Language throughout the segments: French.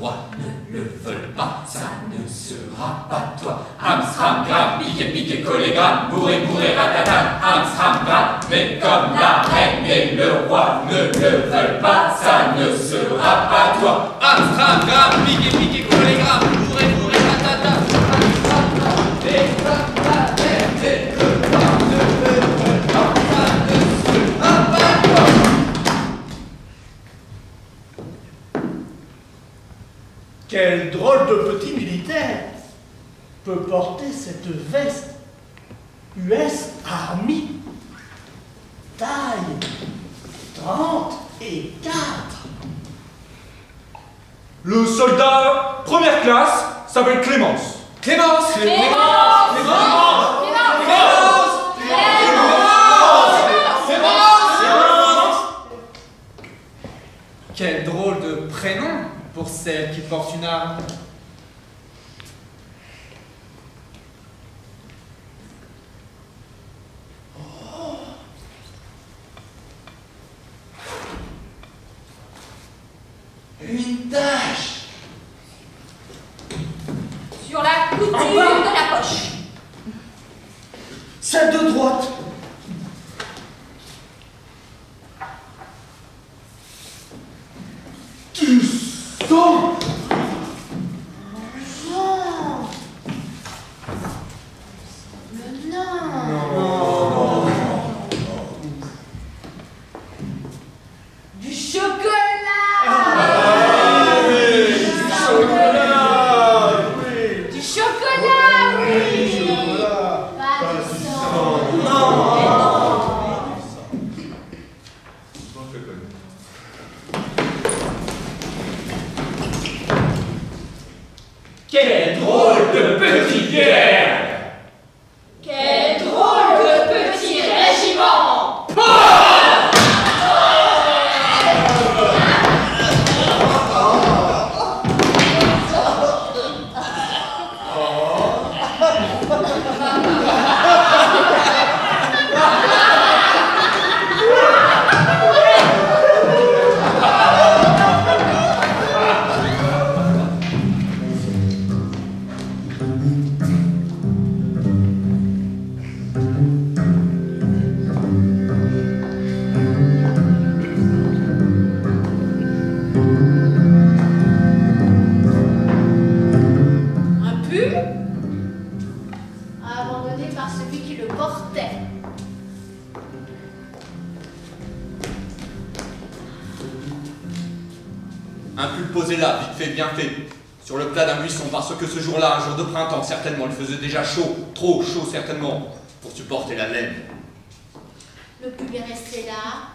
roi ne le veulent pas, ça ne sera pas toi. Amstram, gram, piqué, piqué, collé, gram, bourré, bourré, ratata. Amstram, gram, mais comme la reine et le roi ne le veulent pas, ça ne sera pas toi. Amstram, gram, piqué, piqué, collé, gram, bourré, bourré, ratata. Amstram, gram, mais comme la reine et le roi ne le veulent pas, ça ne sera pas toi. Quel drôle de petit militaire peut porter cette veste US Army, taille 34. Le soldat première classe s'appelle Clémence. Clémence! Clémence! Quel drôle de prénom pour celle qui porte une arme. Une tache! Sur la couture de la poche. Celle de droite. Du sang. Du chocolat. Du chocolat, oui. Pas du sang. Quel drôle de petit Pierre! Quel drôle de petit régiment. Un pull abandonné par celui qui le portait. Un pull posé là, vite fait, bien fait, sur le plat d'un buisson, parce que ce jour-là, un jour de printemps, certainement, il faisait déjà chaud, trop chaud certainement, pour supporter la laine. Le pull est resté là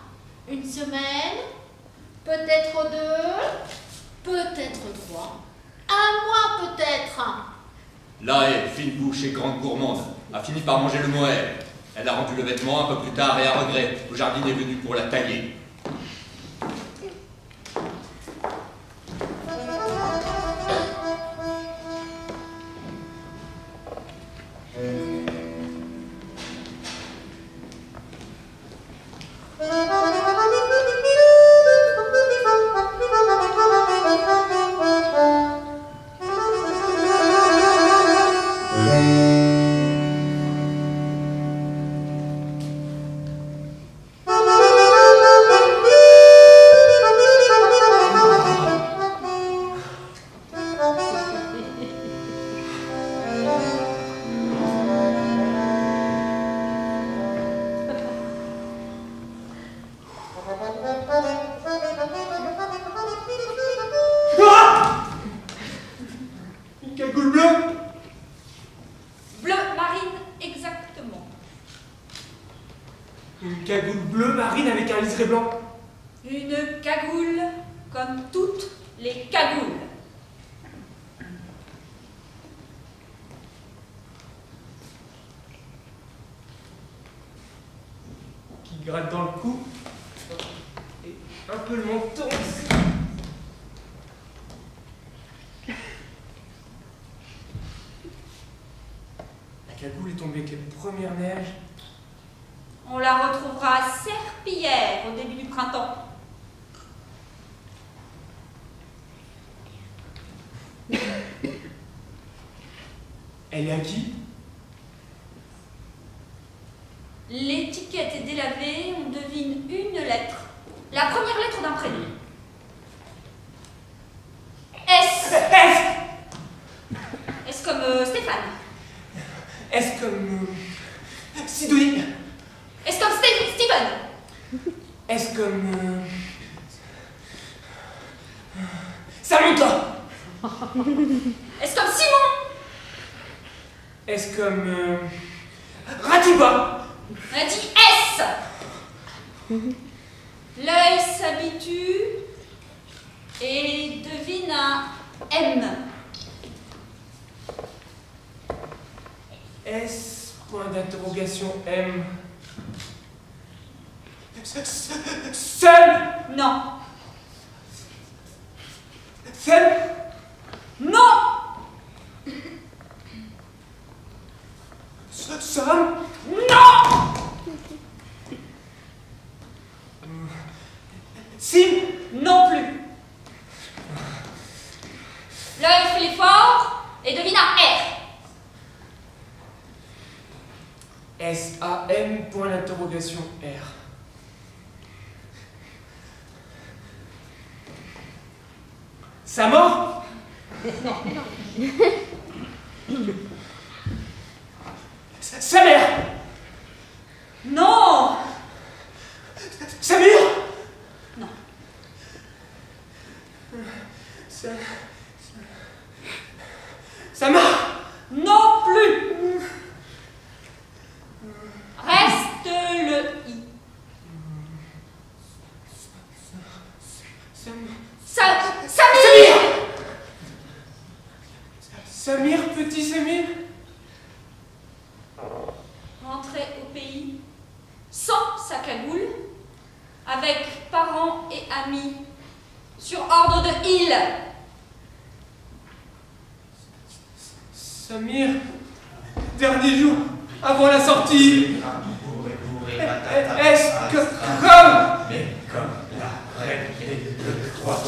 une semaine, peut-être deux, peut-être trois, un mois peut-être. Là, elle, fine bouche et grande gourmande, a fini par manger le mohair. Elle a rendu le vêtement un peu plus tard et à regret. Le jardinier est venu pour la tailler. Une cagoule bleue. Bleu marine, exactement. Une cagoule bleue marine avec un liseré blanc. Une cagoule comme toutes les cagoules. Qui gratte dans le cou. Et un peu le menton aussi. La cagoule est tombée avec les premières neiges. On la retrouvera à Serpillière au début du printemps. Elle est à qui? L'étiquette est délavée, on devine une lettre. La première lettre d'un prénom. S. S. S comme Stéphane. S comme... Sidonie. S comme Steven. S comme... Samantha. S comme Simon. S comme... Ratiba. On a dit S. L'œil s'habitue et devine un M. S, point d'interrogation, M. Seul. Non. Seul. Non. Sam. Non. Sim. Non plus. L'œil fait l'effort et devine un R. S-A-M, point d'interrogation, R. Sa mort? Sa mère? Non. Samir? Non. Sa mère? Non plus. Reste le I. Samir. Samir, petit Samir? Rentré au pays sans sa cagoule, avec parents et amis, sur ordre de Hill. Samir, dernier jour, avant la sortie. Est-ce que comme... Mais comme la reine des deux, trois,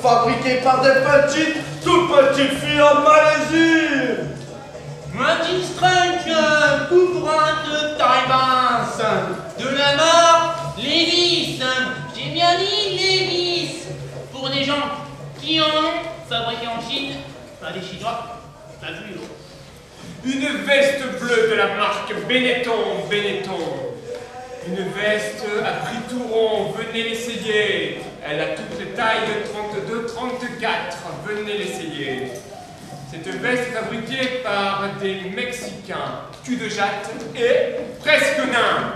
fabriqué par des petites, tout petites filles en Malaisie. Magic Strange, couvrant de taille basse, de la mort, Lévis, j'ai bien dit Lévis, pour des gens qui en ont, fabriqués en Chine, pas des Chinois, pas plus haut. Une veste bleue de la marque Benetton, Une veste à prix tout rond, venez l'essayer. Elle a toutes les tailles de 32-34, venez l'essayer. Cette veste est fabriquée par des Mexicains, cul de jatte et presque nains.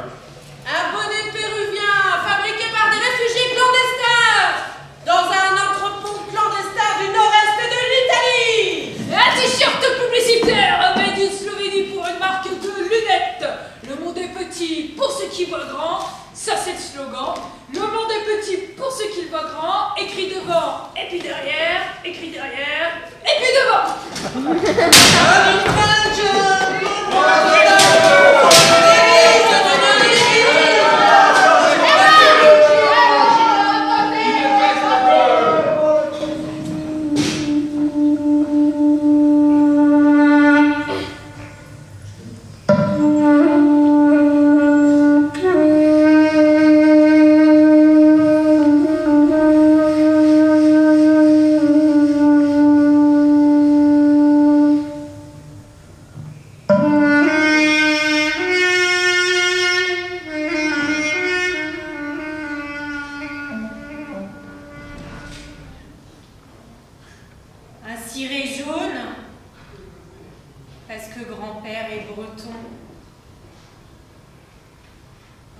Un bonnet péruvien, fabriqué par des réfugiés clandestins, dans un entrepôt clandestin du nord-est de l'Italie. Un t-shirt publicitaire made in Slovénie pour une marque de lunettes. Le monde est petit pour ceux qui voient grand, ça c'est le slogan. Le monde est petit pour ceux qui le voient grand, écrit devant, et puis derrière, écrit derrière, et puis devant. ciré jaune, parce que grand-père est breton.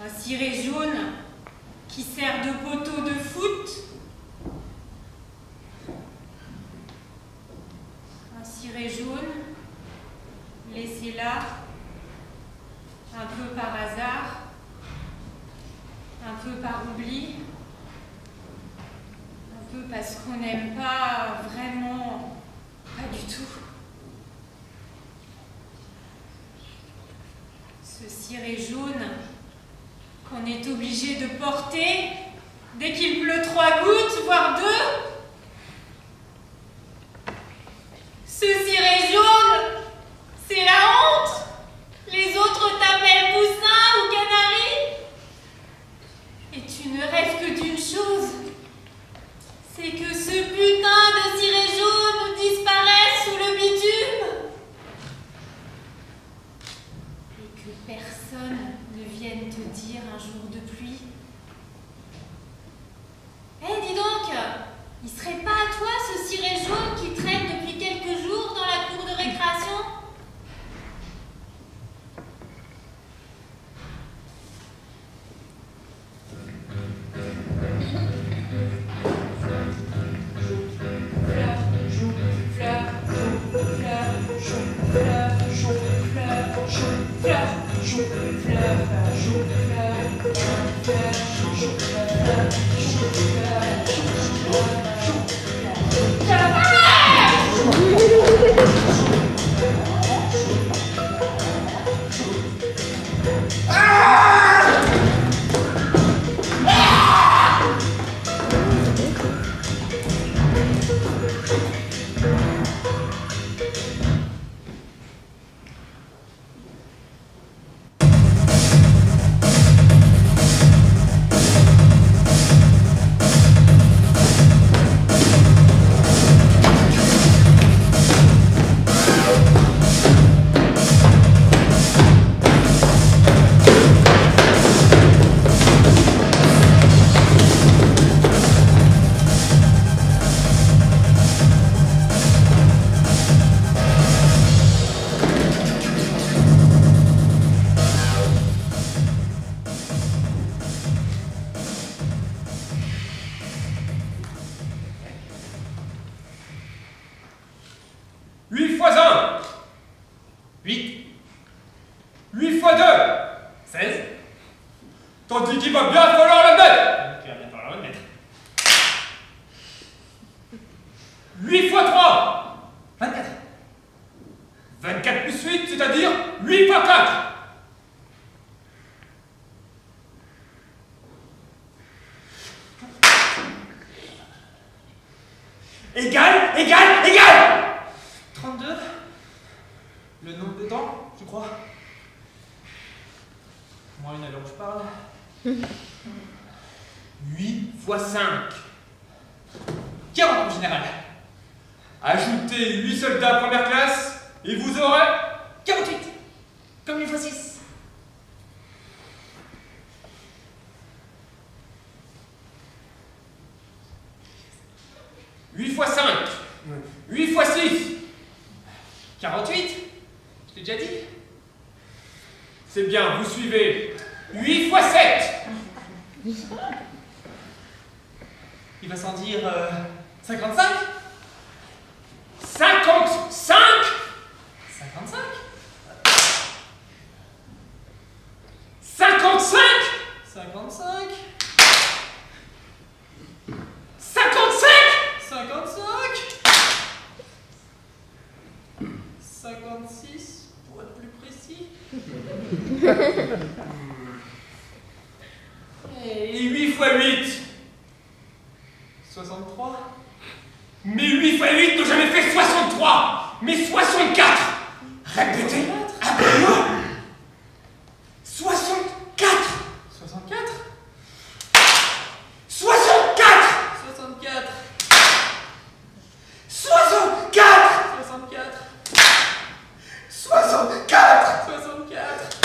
Un ciré jaune qui sert de poteau de foot. Un ciré jaune laissé là, un peu par hasard, un peu par oubli, un peu parce qu'on n'aime pas vraiment, pas du tout. Ce ciré jaune qu'on est obligé de porter dès qu'il pleut 3 gouttes, voire 2. Ce ciré jaune, c'est la honte. Les autres t'appellent poussin ou canari. Et tu ne rêves que d'une chose, c'est que ce putain de ciré jaune disparaisse sous le bitume. Et que personne ne vienne te dire un jour de pluie. Eh, dis donc, il serait pas à toi ce ciré jaune qui traîne depuis quelques jours dans la cour de récréation? Tandis qu'il va bien falloir la mettre. Il va bien falloir le mettre. 8 x 3. 24. 24 plus 8, c'est-à-dire 8 x 4. Égal, égal, égal. 32. Le nombre de dents, je crois. Moi, une à l'heure où je parle. 8 x 5. 40 en général. Ajoutez 8 soldats première classe et vous aurez 48. Comme 8 x 6. « 8 x 5, 8 x 6, 48. Je t'ai déjà dit. c'est bien, vous suivez. 8 x 7, Il va s'en dire 55. 55, 55. 55, 55. 55, 55. 56, pour être plus précis. et 8 x 8. 63. Mais 8 x 8 n'a jamais fait 63, mais 64. Répétez, après moi. 64. 64. 64. 64. 64. 64. 64. 64.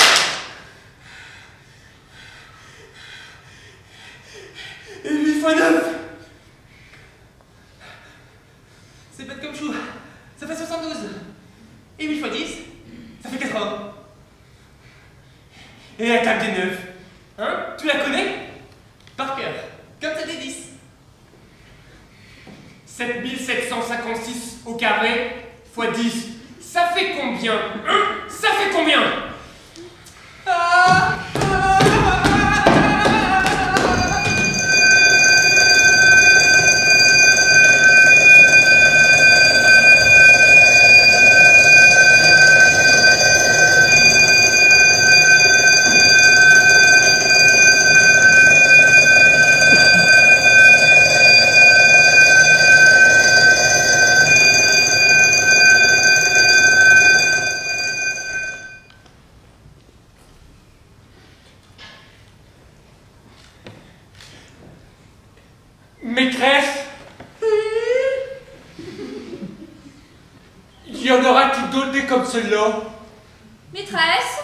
Et 8 x 9. C'est bête comme chou. Ça fait 72. Et 8 x 10, ça fait 80. Et la table des 9. Hein? Tu la connais? Par cœur. Comme ça des 10. 7756 au carré fois 10. Ça fait combien? Hein? Ça fait combien? Maîtresse, il y en aura-t-il d'autres des comme celle-là? Maîtresse?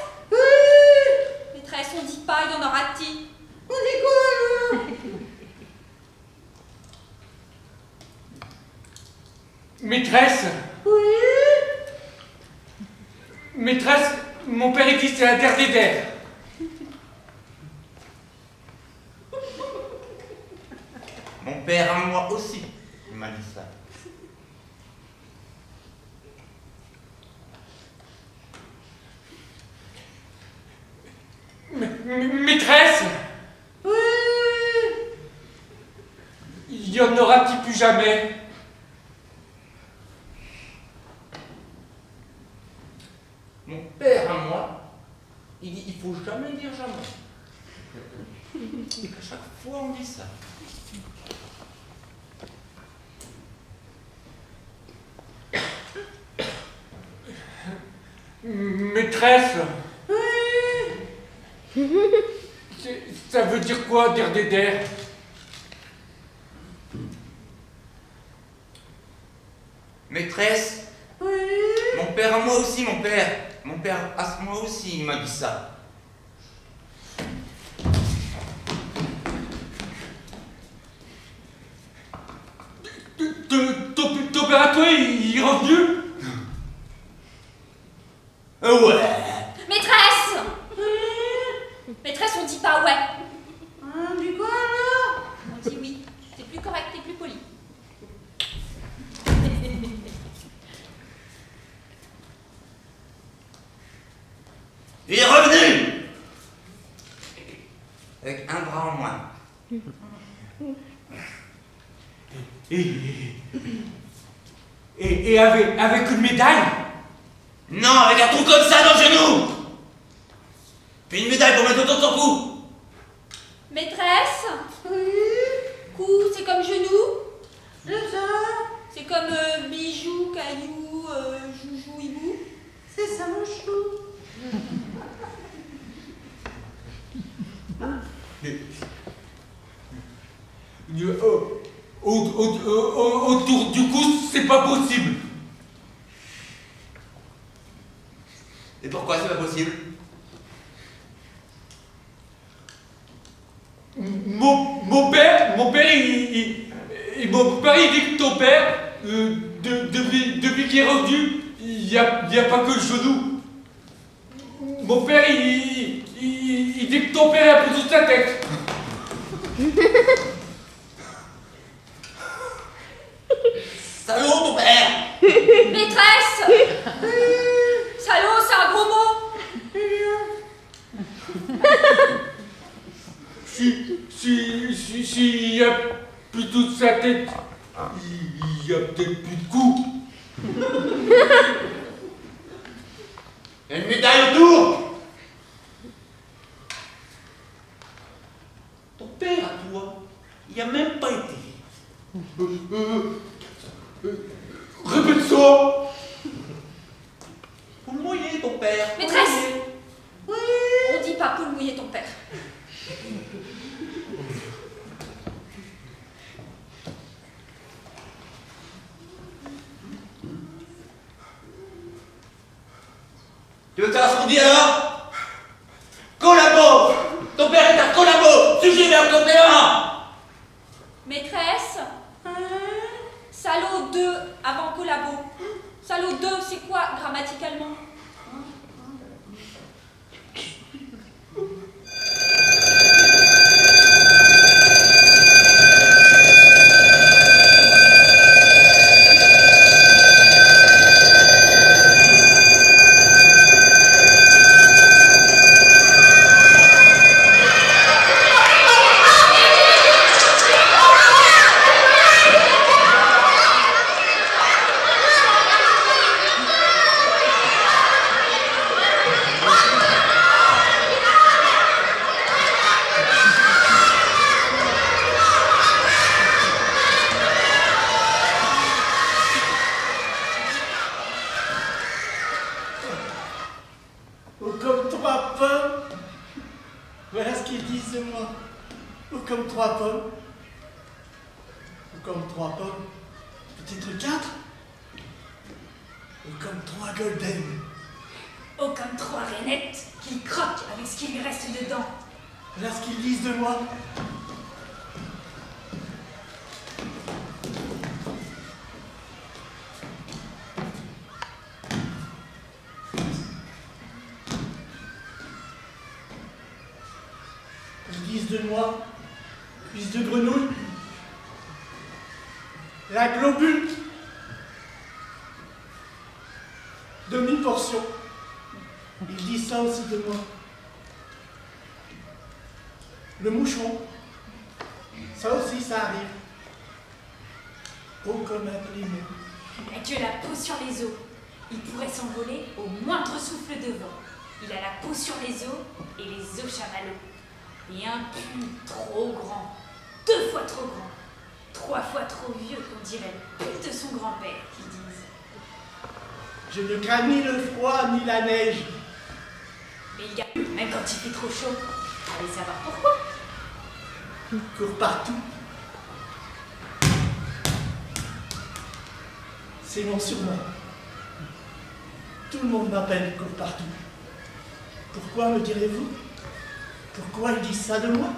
Maîtresse, on dit pas, il y en aura-t-il? On dit quoi alors? Maîtresse? Maîtresse, mon père existe à la terre des terres. Mon père à moi aussi, il m'a dit ça. Maîtresse? Il y en aura-t-il plus jamais? Mon père à moi, il dit il faut jamais dire jamais. Et qu'à chaque fois on dit ça. Maîtresse? Ça veut dire quoi, dire des der? Maîtresse? Mon père à moi aussi, mon père. Mon père à moi aussi, il m'a dit ça. Ton père à toi, il est revenu? Ouais. Maîtresse! Maîtresse, on dit pas ouais. On dit quoi alors? On dit oui. C'est plus correct et plus poli. Il est revenu avec un bras en moins. Et avec une médaille? Non, avec un trou comme ça dans le genou. Puis une médaille pour mettre autour de son cou. Maîtresse? Cou, c'est comme genou? C'est comme bijou, caillou, joujou, hibou? C'est ça mon chou. Autour du cou, c'est pas possible. Et pourquoi c'est pas possible? Mon père, il dit que ton père, depuis qu'il est revenu, il n'y a pas que le genou. Mon père, il dit que ton père a pris toute sa tête. Salaud ton père! Maîtresse! Salaud, c'est un gros mot! S'il y a plus toute sa tête, il y a peut-être plus de cou. Il y a une médaille autour! Ton père à toi, il n'y a même pas été. Répète ça! Pour le mouiller ton père. Maîtresse! On dit pas pour mouiller ton père. Tu veux savoir ce qu'on dit alors? Collabo! Ton père est un collabo! Sujet vers ton père! Maîtresse? Salaud, Salaud 2 avant collabo. Salaud 2, c'est quoi grammaticalement? Voilà ce qu'ils disent de moi. Ou comme 3 pommes. Ou comme 3 pommes. Peut-être 4. Ou comme 3 golden. Oh, comme 3 rainettes qui croquent avec ce qui lui reste dedans. Voilà ce qu'ils disent de moi. Ils disent de moi, cuisse de grenouille, la globule, demi-portion. Ils disent ça aussi de moi. Le moucheron, ça aussi ça arrive. Oh, comme un plumon. Et que la peau sur les os. Il pourrait s'envoler au moindre souffle de vent. Il a la peau sur les os et les os chamallows. Et un cul trop grand, 2 fois trop grand, 3 fois trop vieux qu'on dirait le cul de son grand-père, qu'ils disent. Je ne crains ni le froid ni la neige. Mais il gagne, même quand il fait trop chaud. Allez savoir pourquoi. Il court partout. C'est mon surnom. Tout le monde m'appelle court partout. Pourquoi, me direz-vous? Pourquoi ils disent ça de moi?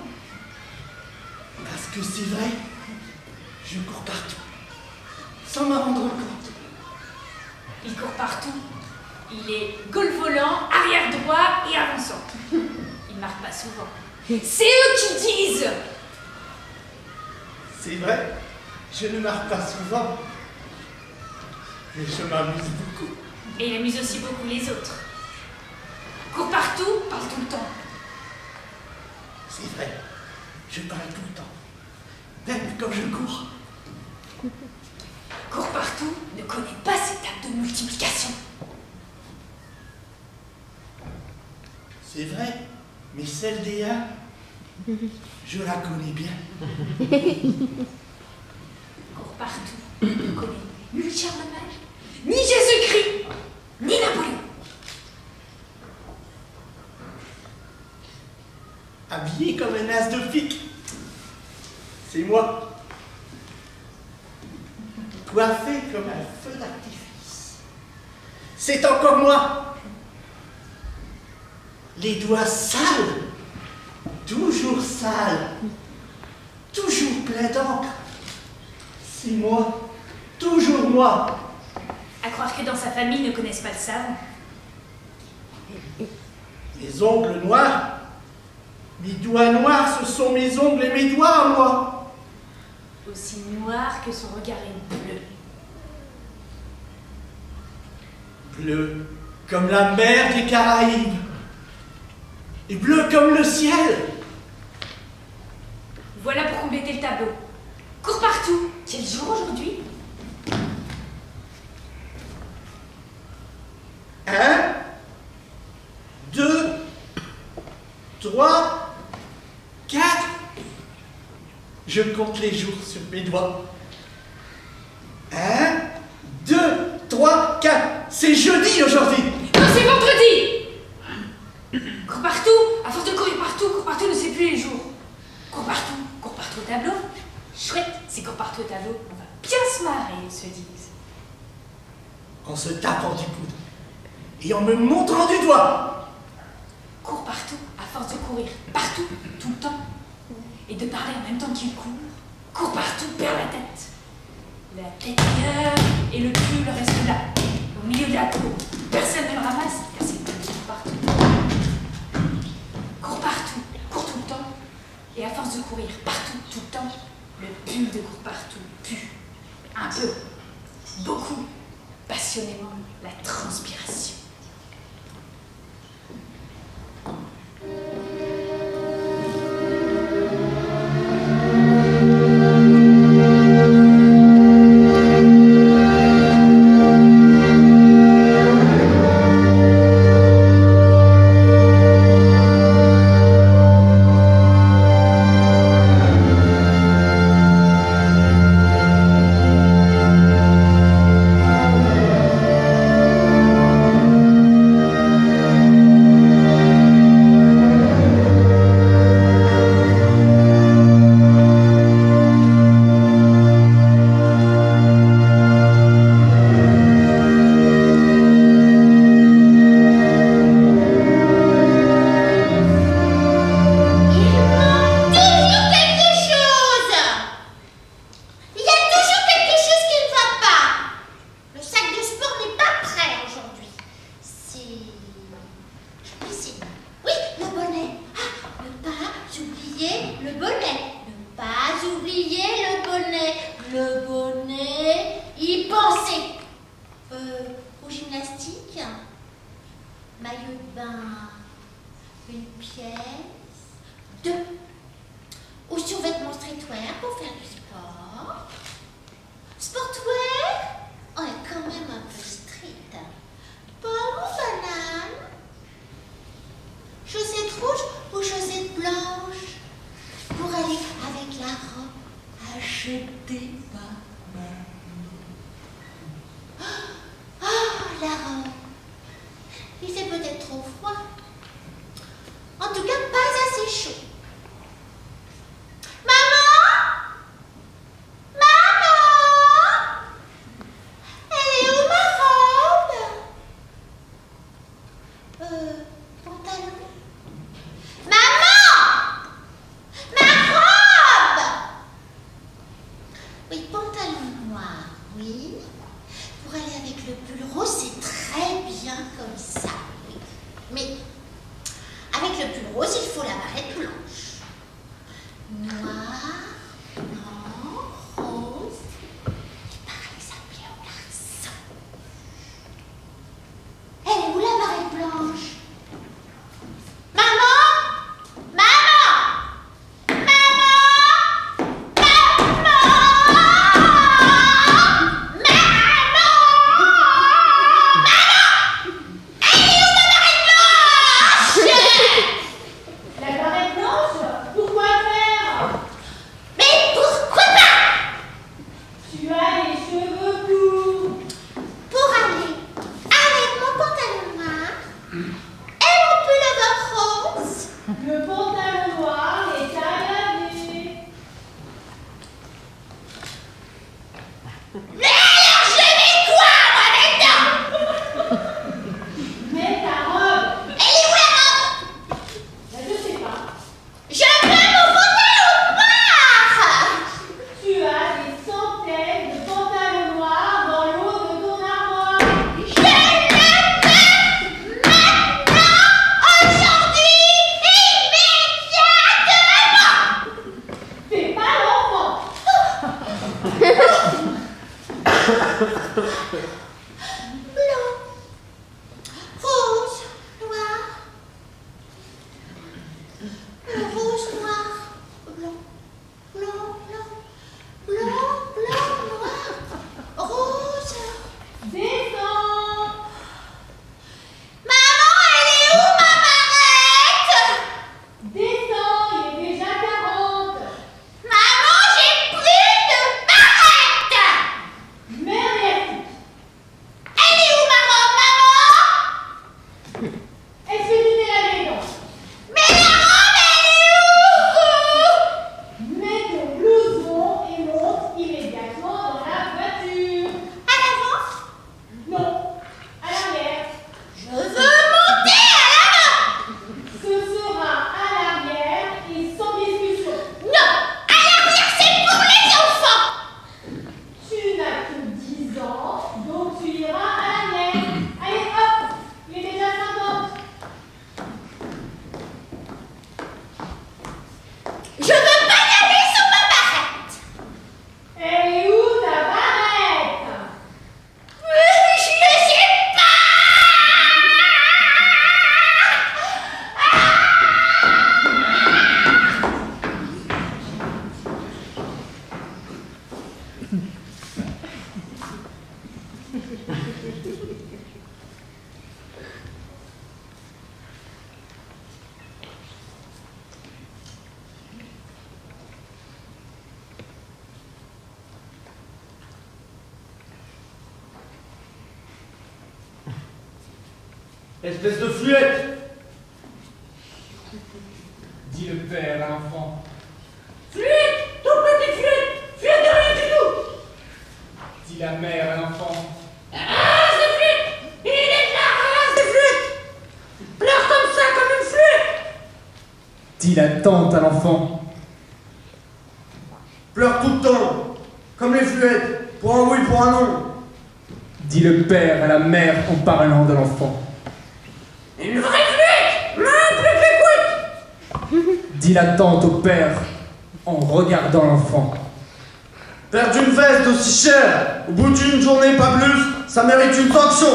Parce que c'est vrai, je cours partout, sans m'en rendre compte. Il court partout. Il est goal volant, arrière droit et avançant. Il marque pas souvent. C'est eux qui disent! C'est vrai, je ne marque pas souvent, mais je m'amuse beaucoup. Et il amuse aussi beaucoup les autres. Court partout, parle tout le temps. C'est vrai, je parle tout le temps, même quand je cours. Court partout ne connaît pas cette table de multiplication. C'est vrai, mais celle des 1, je la connais bien. Court partout ne connaît ni Charlemagne, ni Jésus-Christ, ni Napoléon. Habillé comme un as de pique. C'est moi. Coiffé comme un feu d'artifice. C'est encore moi. Les doigts sales. Toujours sales. Toujours plein d'encre. C'est moi. Toujours moi. À croire que dans sa famille ne connaissent pas le savon. Mes ongles noirs. Mes doigts noirs, ce sont mes ongles et mes doigts à moi. Aussi noir que son regard est bleu. Bleu comme la mer des Caraïbes. Et bleu comme le ciel. Voilà pour compléter le tableau. Cours partout. Quel jour aujourd'hui? 1, 2, 3, 4. Je compte les jours sur mes doigts. 1, 2, 3, 4. C'est jeudi aujourd'hui. Non, c'est vendredi. Cours partout. À force de courir partout ne sait plus les jours. Cours partout au tableau. Chouette, c'est cours partout au tableau. On va bien se marrer, ils se disent. En se tapant du coude et en me montrant du doigt. Cours partout, à force de courir partout, tout le temps, et de parler en même temps qu'il court. Cours partout, perds la tête. La tête ailleurs et le pull reste là, au milieu de la cour. Personne ne le ramasse car c'est le pull partout. Court tout le temps. Et à force de courir partout, tout le temps, le pull de Courpartout pue. Un peu, beaucoup, passionnément, la transpiration. Espèce de fluette. Dit le père à l'enfant. Fluette, tout petit fluette, fluette de rien du tout. Dit la mère à l'enfant. Race de flûte, il est de la race de flûte. Pleure comme ça, comme une flûte. Dit la tante à l'enfant. Pleure tout le temps, comme les fluettes, pour un oui, pour un non. Dit le père à la mère en parlant de l'enfant. Une vraie flûte, non plus qu'écoute. Dit la tante au père en regardant l'enfant. Perdre une veste aussi chère, au bout d'une journée, pas plus, ça mérite une sanction.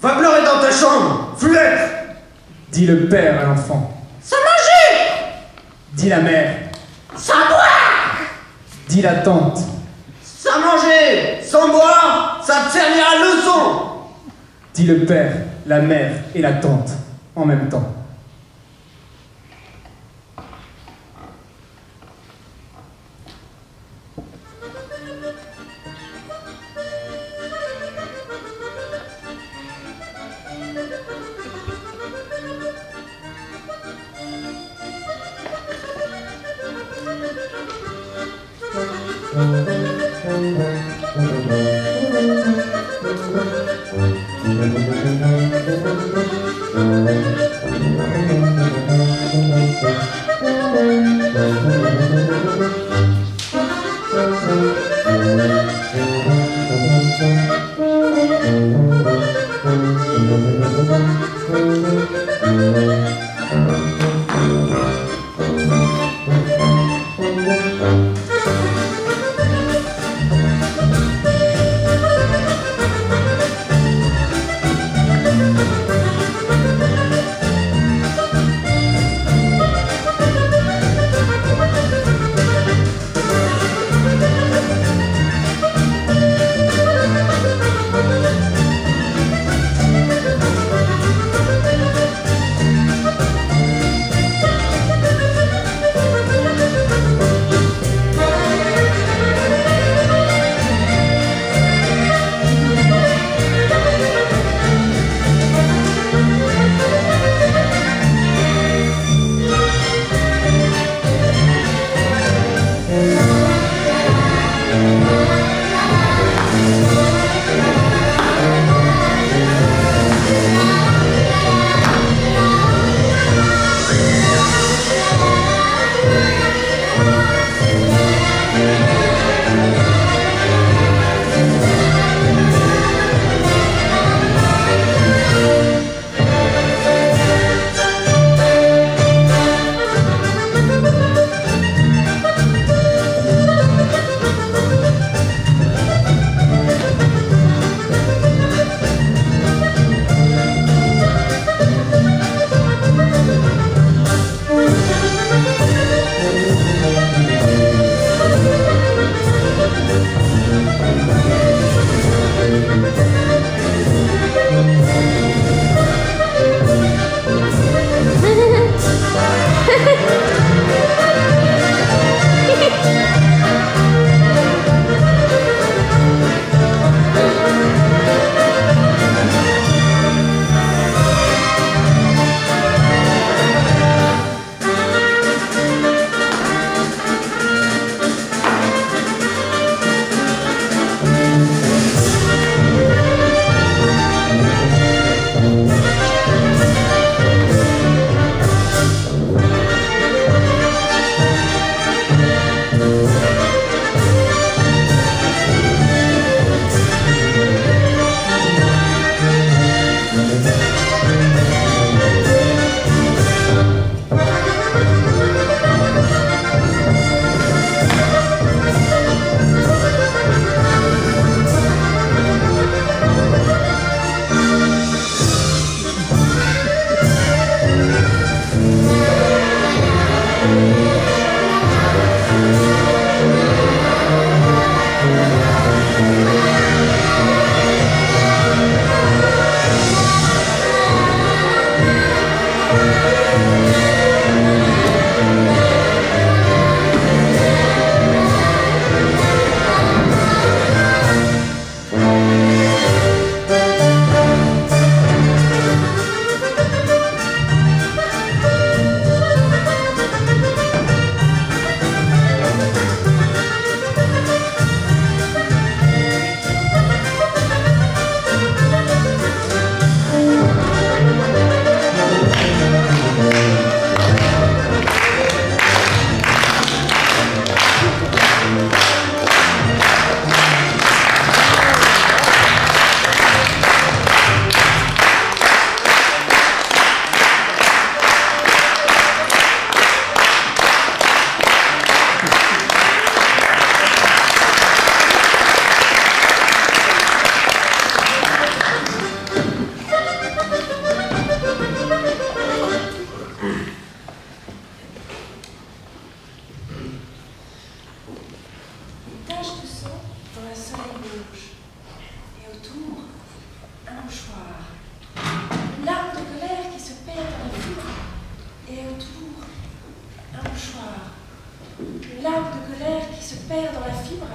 Va pleurer dans ta chambre, fluette. Dit le père à l'enfant. Sans manger, Dit la mère. sans boire. Dit la tante. Sans manger, sans boire, ça te servira de leçon. Dit le père, la mère et la tante en même temps. tache de sang dans le soleil rouge. Et autour, un mouchoir. Une larme de colère qui se perd dans la fibre. Et autour, un mouchoir. Une larme de colère qui se perd dans la fibre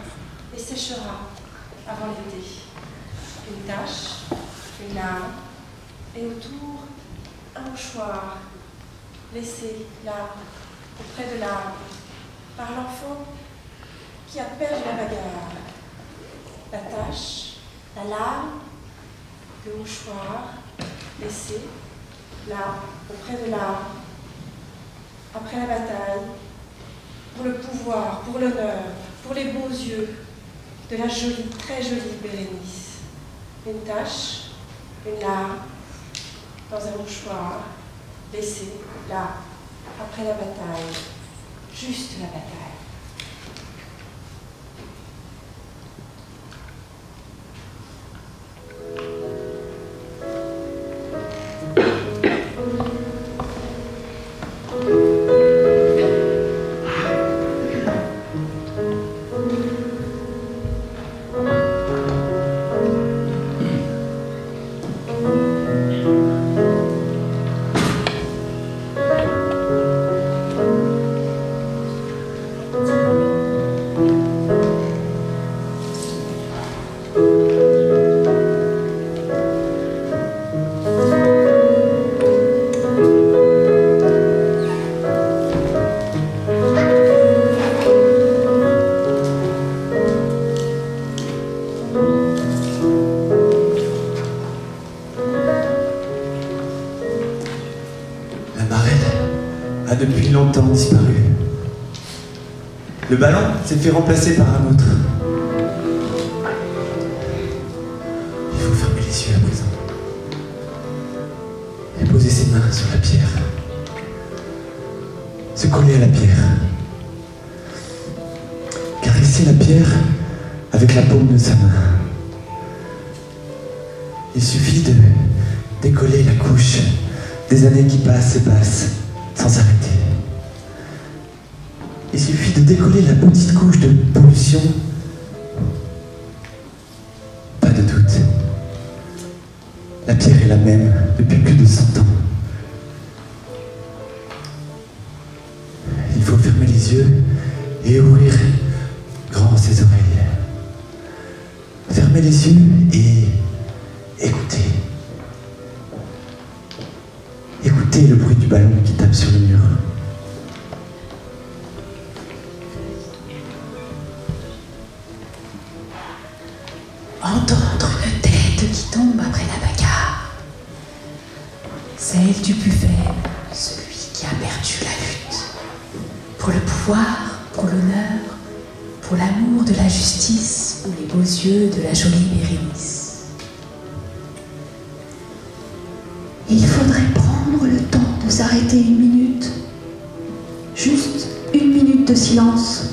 et séchera avant l'été. Une tache, une larme, et autour, un mouchoir. Laissé là, auprès de l'arbre, par l'enfant qui a perdu la bagarre. La tache, la larme, le mouchoir, laissé là, auprès de l'arbre, après la bataille, pour le pouvoir, pour l'honneur, pour les beaux yeux de la jolie, très jolie Bérénice. Une tache, une larme, dans un mouchoir, laissé là, après la bataille, juste la bataille. Depuis longtemps disparu. Le ballon s'est fait remplacer par un autre. Il faut fermer les yeux à présent et poser ses mains sur la pierre. Se coller à la pierre. Caresser la pierre avec la paume de sa main. Il suffit de décoller la couche des années qui passent et passent sans arrêter. Il suffit de décoller la petite couche de pollution. Pas de doute. La pierre est la même depuis plus de 100 ans. Il faut fermer les yeux et ouvrir grand ses oreilles. Fermer les yeux et écouter. Écoutez le bruit du ballon qui tape sur le mur. Entendre une tête qui tombe après la bagarre. Celle du plus faible, celui qui a perdu la lutte. Pour le pouvoir, pour l'honneur, pour l'amour de la justice ou les beaux yeux de la jolie Bérénice. Il faudrait prendre le temps de s'arrêter une minute. Juste une minute de silence.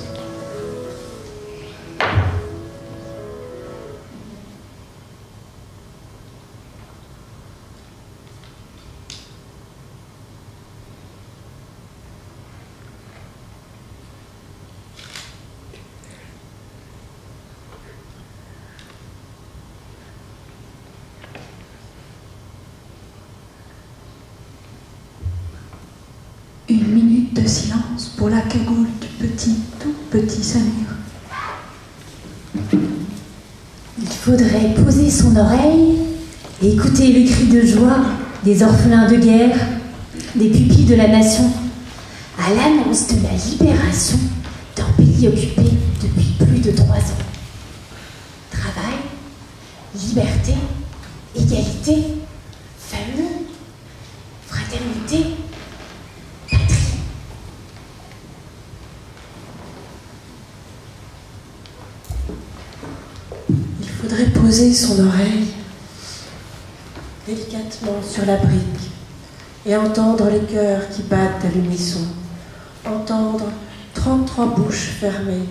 Une minute de silence pour la cagoule du petit, tout petit Samir. Il faudrait poser son oreille et écouter le cri de joie des orphelins de guerre, des pupilles de la nation, à l'annonce de la libération d'un pays occupé depuis plus de 3 ans. Travail, liberté, égalité, famille, fraternité, patrie. Il faudrait poser son oreille délicatement sur la brique et entendre les cœurs qui battent à l'unisson, entendre 33 bouches fermées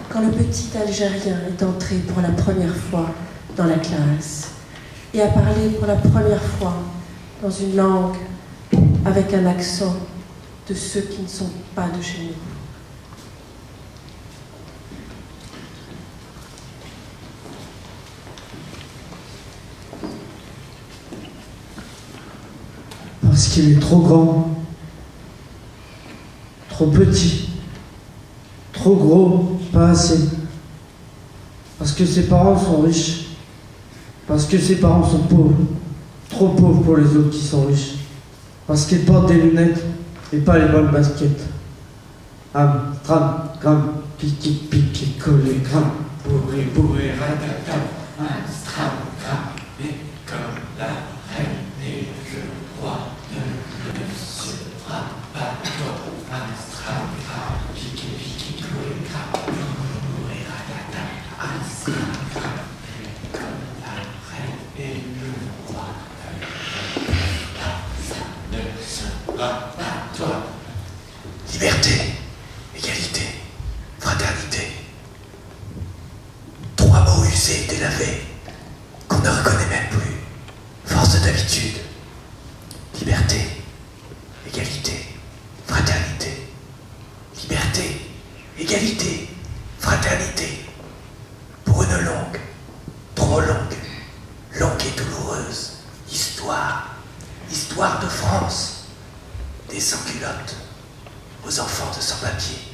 quand le petit Algérien est entré pour la première fois dans la classe et a parlé pour la première fois dans une langue avec un accent de ceux qui ne sont pas de chez nous. qu'il est trop grand, trop petit, trop gros, pas assez. Parce que ses parents sont riches. Parce que ses parents sont pauvres. Trop pauvres pour les autres qui sont riches. Parce qu'ils portent des lunettes et pas les bonnes baskets. Am, tram, gram, piqué, piqué, collé, gram. Bourré, bourré, ratatam. Am, stram, gram. Et comme la reine et le roi ne se rabat toi. Am, stram, gram. Piqué, piqué, collé, gram. Bourré, ratatam. Am, stram, gram. Et comme la reine et le roi ne se rabat toi. Liberté, égalité, fraternité. Trois mots usés et délavés qu'on ne reconnaît même plus. Force d'habitude. Liberté, égalité, fraternité. Liberté, égalité, fraternité. Pour une longue, trop longue, longue et douloureuse histoire. Histoire de France. Des sans-culottes aux enfants de sans-papiers.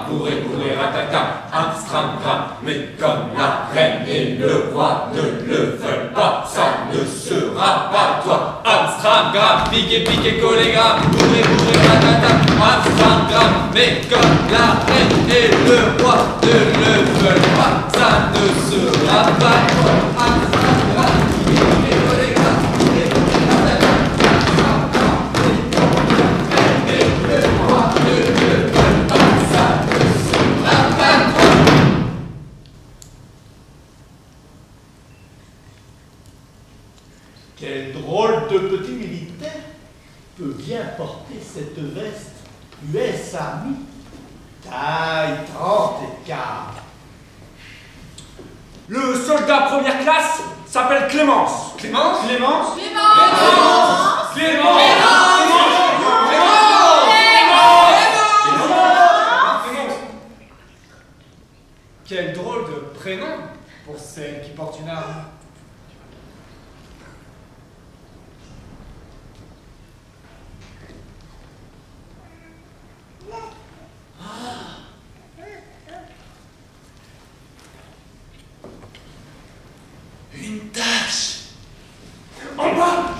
bourré, bourré, ratata, Amstramgram. Mais comme la reine et le roi ne le veulent pas, ça ne sera pas toi. Amstramgram, piqué, piqué, collégramme, bourré, bourré, ratata, Amstramgram. Mais comme la reine et le roi ne le veulent pas, ça ne sera pas toi. Amstramgram, piqué, piqué, collégramme, bourré, bourré, ratata, Amstramgram. Mais comme la reine et le roi ne le veulent pas, ça ne sera pas toi. Quel drôle de petit militaire peut bien porter cette veste US Army, taille 34. Le soldat première classe s'appelle Clémence. Clémence? Clémence? Clémence! Clémence! Quel drôle de prénom pour celle qui porte une arme. Une tache. En bas!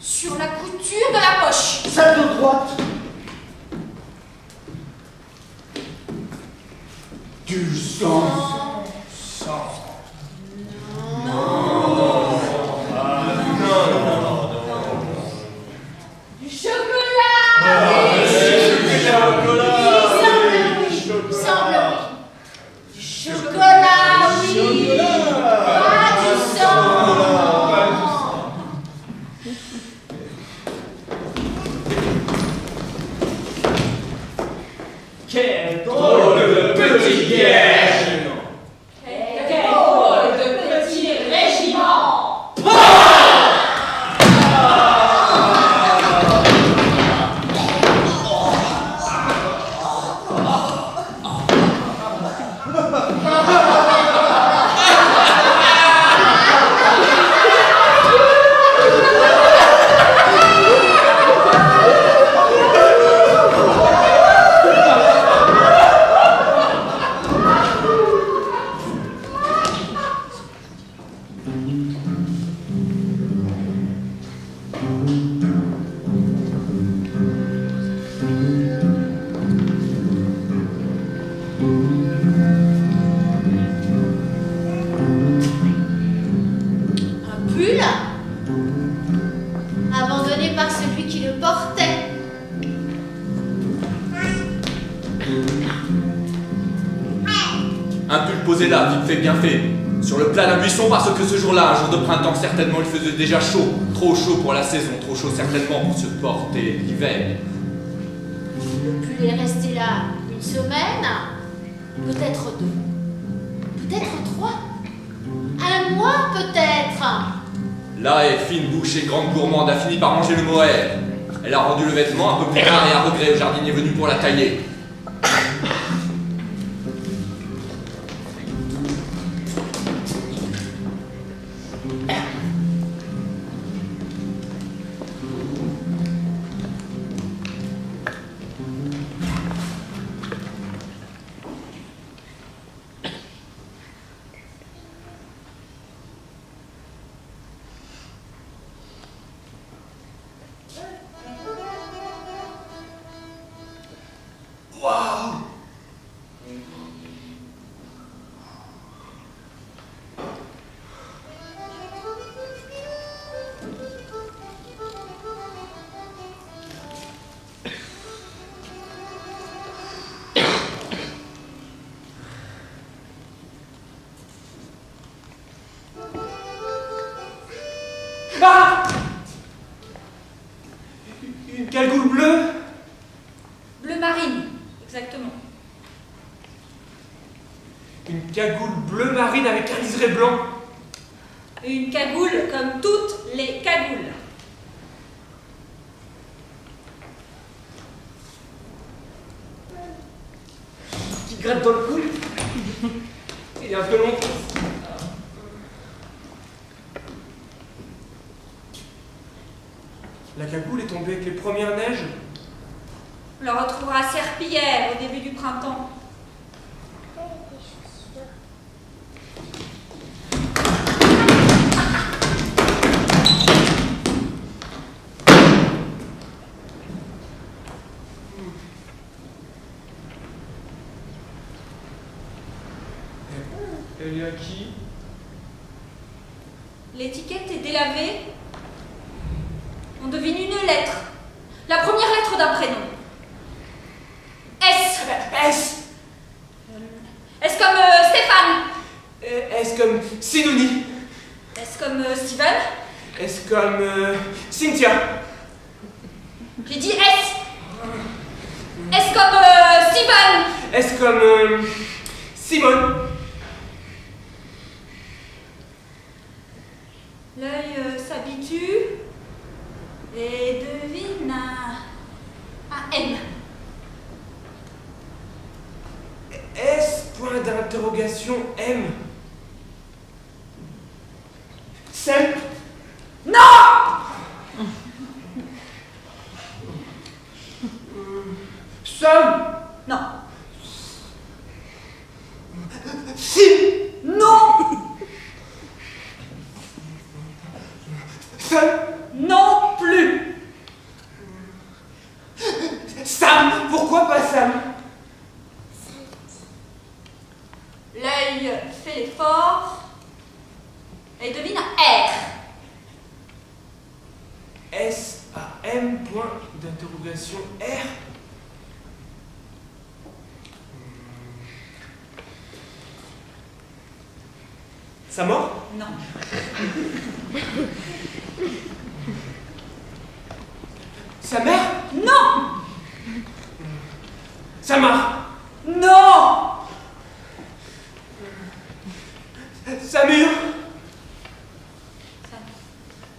Sur la couture de la poche. Celle de droite. Du sang. Du chocolat! Il semble oui. Du chocolat, oui! Pas du sang! Quel drôle de petit guerre! Quel drôle de petit régiment! Un pull abandonné par celui qui le portait. Un pull posé là, vite fait, bien fait. Sur le plat d'un buisson, parce que ce jour-là, un jour de printemps, certainement il faisait déjà chaud. Trop chaud pour la saison, trop chaud certainement pour se porter l'hiver. Le pull est resté là une semaine, peut-être deux, peut-être trois, un mois peut-être. Là est fine bouche et grande gourmande, a fini par manger le mohair. Elle a rendu le vêtement un peu plus rare et à regret au jardinier venu pour la tailler. Ah! Une cagoule bleue? Bleu marine, exactement. Une cagoule bleu marine avec un liseré blanc. Une cagoule comme toutes les cagoules. Qui gratte dans le cou. Il est un peu long. La cagoule est tombée avec les premières neiges. On le retrouvera à Serpillière au début du printemps. Elle est à qui? L'étiquette est délavée. On devine une lettre. La première lettre d'un prénom. S. S. S comme Stéphane. S comme Sidonie. S comme Steven. S comme Cynthia. J'ai dit S. S comme Steven. S comme Simone. L'œil s'habitue et devine un M. S, point d'interrogation, M. Sam. Non! Sam. Non. Si. Non. Sam. Non plus. Sam. Pourquoi pas Sam? L'œil fait l'effort et devine un R. S A M point d'interrogation R. Sa mort? Non. Sa mère? Non. Sa mère? Non. Samir?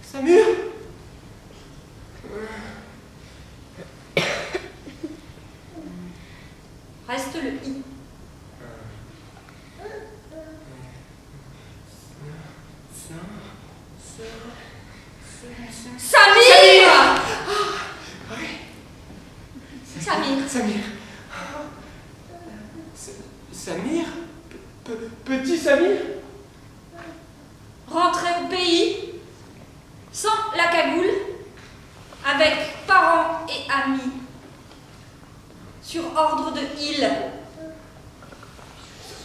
Samir? Reste le I. Samir! Samir. Samir. Samir? Petit Samir? Rentrer au pays sans la cagoule, avec parents et amis, sur ordre de Hill.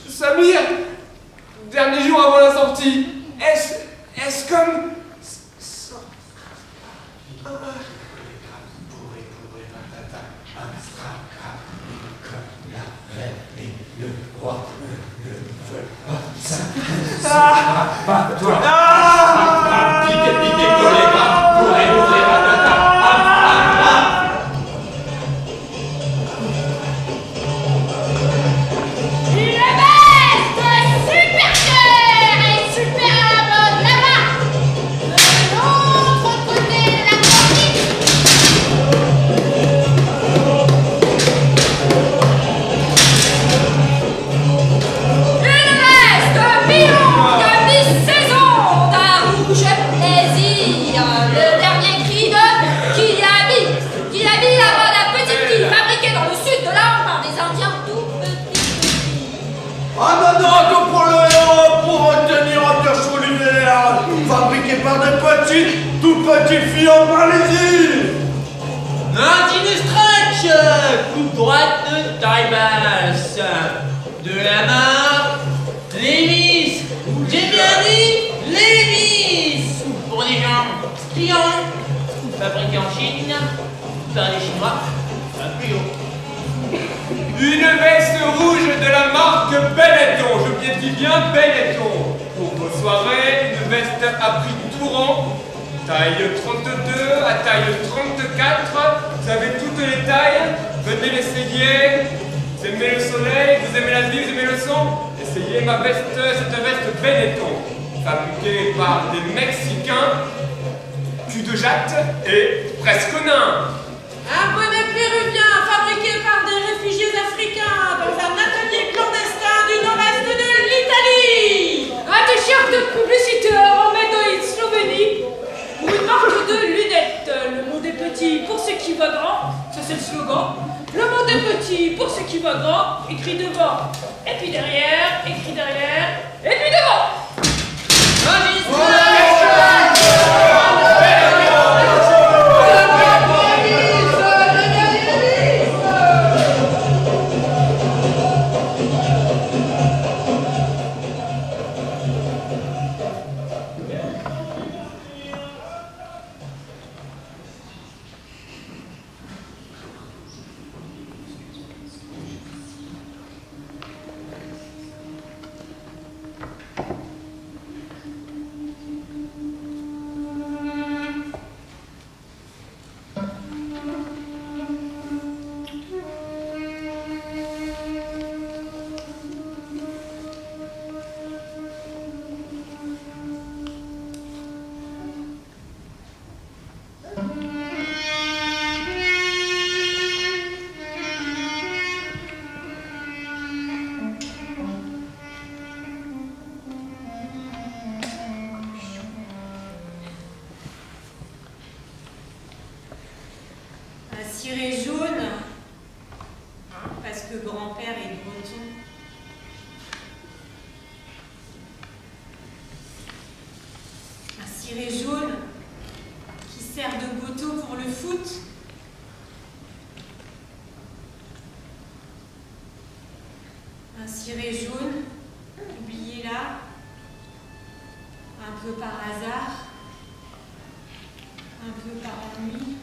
Samir! Dernier jour avant la sortie. Est-ce comme... Piqué, piqué, colléga, bourré, bourré, ratata, Une veste super chère et super à la mode là-bas. De l'autre côté de l'Atlantique. Une veste bidon de mi-saison d'un rouge plaisir. Le dernier cri de Kilabi, la mode à petite fille fabriquée dans le sud de l'Inde par des Indiens tout petits. Ah non, non, que pour le héros, pour retenir un cachot l'hiver, fabriqué par des petites, tout petites filles en Malaisie. Martin Stretch, coupe droite de taille basse. De la marque Levi's. J'ai bien dit Levi's. Pour des gens clients, fabriqués en Chine par des Chinois, un plus haut. Une veste rouge de la marque Benetton. Je bien dis bien Benetton. Pour vos soirées, une veste à prix tout rond. Taille 32 à taille 34. Vous avez toutes les tailles. Venez l'essayer. Vous aimez le soleil, vous aimez la vie, vous aimez le son. Essayez ma veste, cette veste Benetton. Fabriquée par des Mexicains. Cul de jatte et presque nain. Un bonnet péruvien fabriqué par des réfugiés africains dans un atelier clandestin du nord-est de l'Italie. Un t-shirt publicitaire en made in Slovénie pour une marque de lunettes. Le monde est petit pour ceux qui voient grand, ça c'est le slogan. Le petit pour ce qui va grand, écrit devant. Et puis derrière, écrit derrière, et puis devant. Ciré jaune, parce que grand-père est breton. Un ciré jaune qui sert de poteau pour le foot. Un ciré jaune, oublié là, un peu par hasard, un peu par ennui.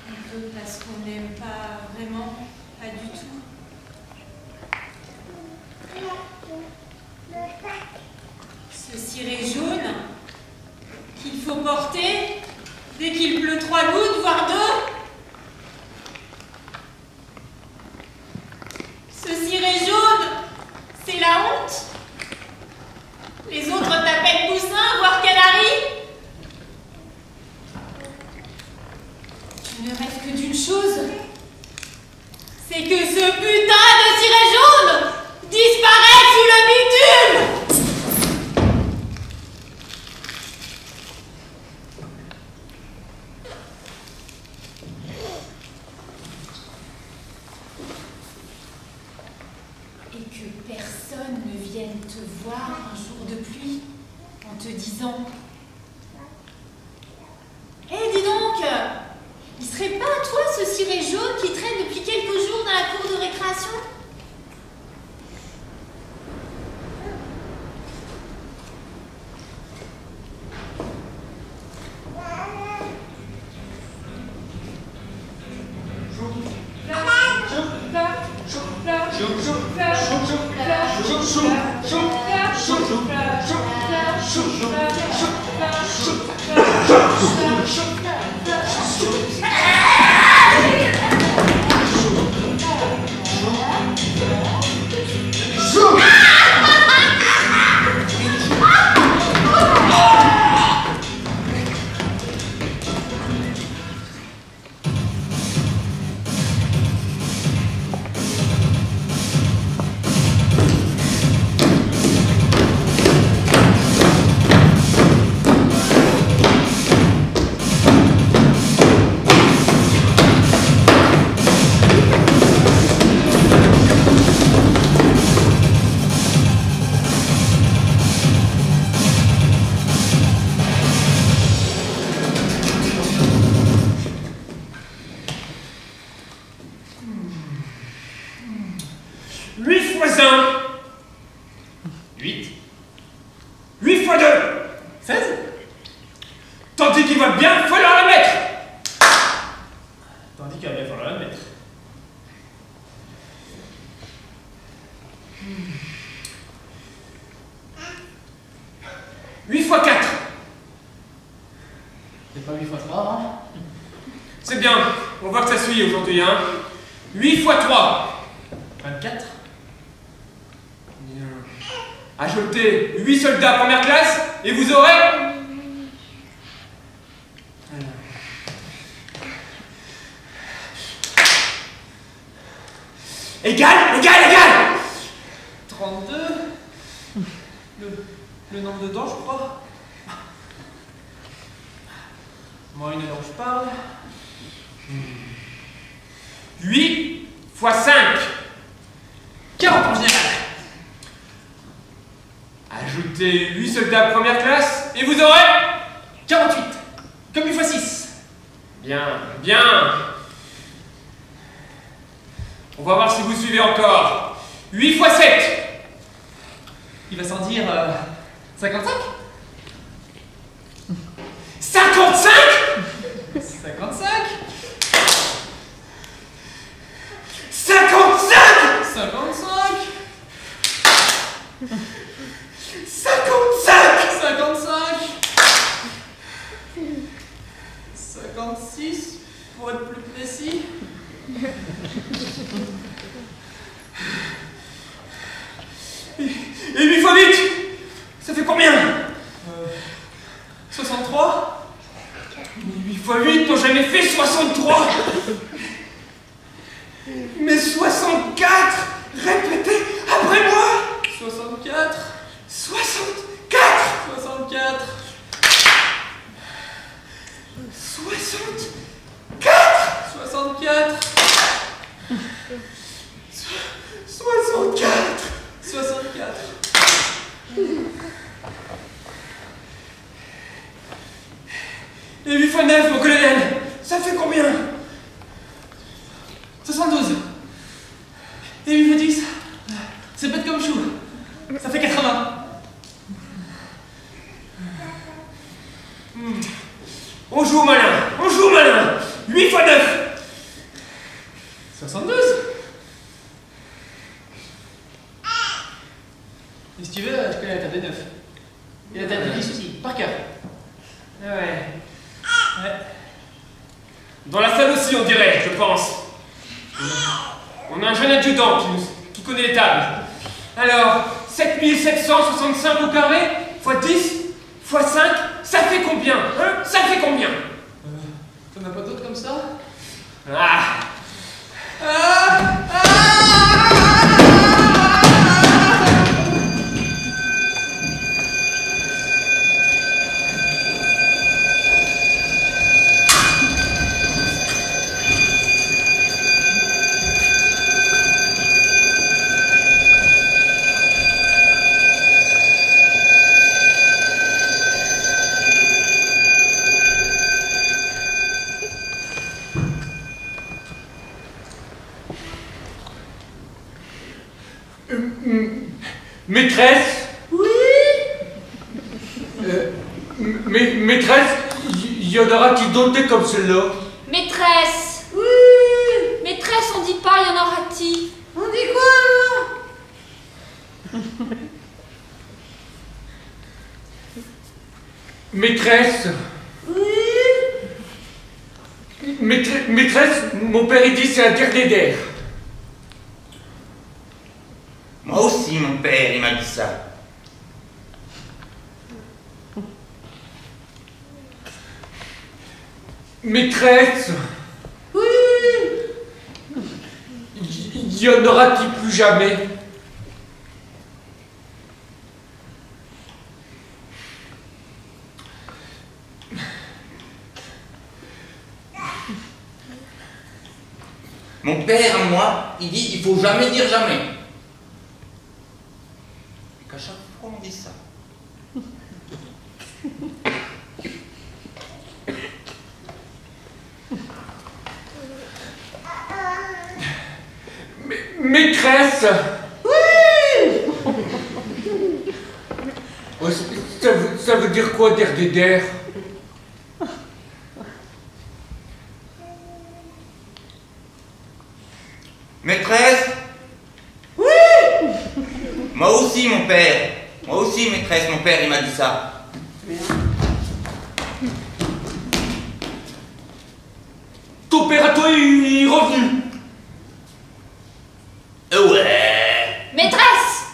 Un peu parce qu'on n'aime pas vraiment, pas du tout. Ce ciré jaune qu'il faut porter dès qu'il pleut 3 gouttes, voire 2. Ce ciré jaune, c'est la honte. Les autres t'appellent poussin, voire canari. Je ne rêve que d'une chose, c'est que ce putain de ciré jaune disparaisse sous le bitume. Et que personne ne vienne te voir un jour de pluie en te disant « Eh, dis donc, il serait pas toi ce ciré jaune qui traîne depuis quelques jours dans la cour de récréation ?» C'est pas 8 fois 3, hein? C'est bien, on voit que ça suit aujourd'hui, hein. 8 fois 3. 24. Bien. Ajoutez 8 soldats première classe et vous aurez... Égal. 32. Le nombre de dents, je crois. Moi, une dent, je parle. 8 fois 5. 40 en général. Ajoutez 8 soldats première classe et vous aurez 48. Comme 8 fois 6. Bien, bien. On va voir si vous suivez encore. 8 fois 7. Il va s'en dire 55. 55. 55. 55. 55. 55. 55. 56. Pour être plus précis. Et 8 fois 8. Ça fait combien 63. 8 fois 8 n'ont jamais fait 63. Mais 64. Répétez après moi. 64. 64. 64. 64. 64. 64. 64. Et 8 fois 9, mon colonel, ça fait combien 72. Et 8 fois 10. C'est bête comme chou. Ça fait 80. On joue au malin, on joue au malin. 8 fois 9. 72. Et si tu veux, je connais la table de 9. Et la table de 10 aussi, par cœur. Ah ouais. Dans la salle aussi, on dirait, je pense. On a un jeune adjudant qui connaît les tables. Alors, 7765 au carré, fois 10, fois 5, ça fait combien hein? Ça fait combien T'en as pas d'autres comme ça? Ah. Maîtresse? Oui? Maîtresse, il y en aura qui dotaient comme celle-là. Maîtresse? Oui? Maîtresse, on dit pas, y en aura-t-il? On dit quoi alors? Maîtresse? Oui? Maîtresse, mon père il dit c'est un dernier d'air. Moi aussi, mon père, il m'a dit ça. Maîtresse? Oui? Il y en aura-t-il plus jamais? Mon père, moi, il dit il faut jamais dire jamais. Et qu'à chaque fois, on dit ça. Maîtresse? Oui? Oh, ça veut dire quoi, dernier d'air? Maîtresse? Oui? Moi aussi, mon père. Moi aussi, maîtresse, mon père, il m'a dit ça. Ton père à toi, il est revenu. Ouais. Maîtresse!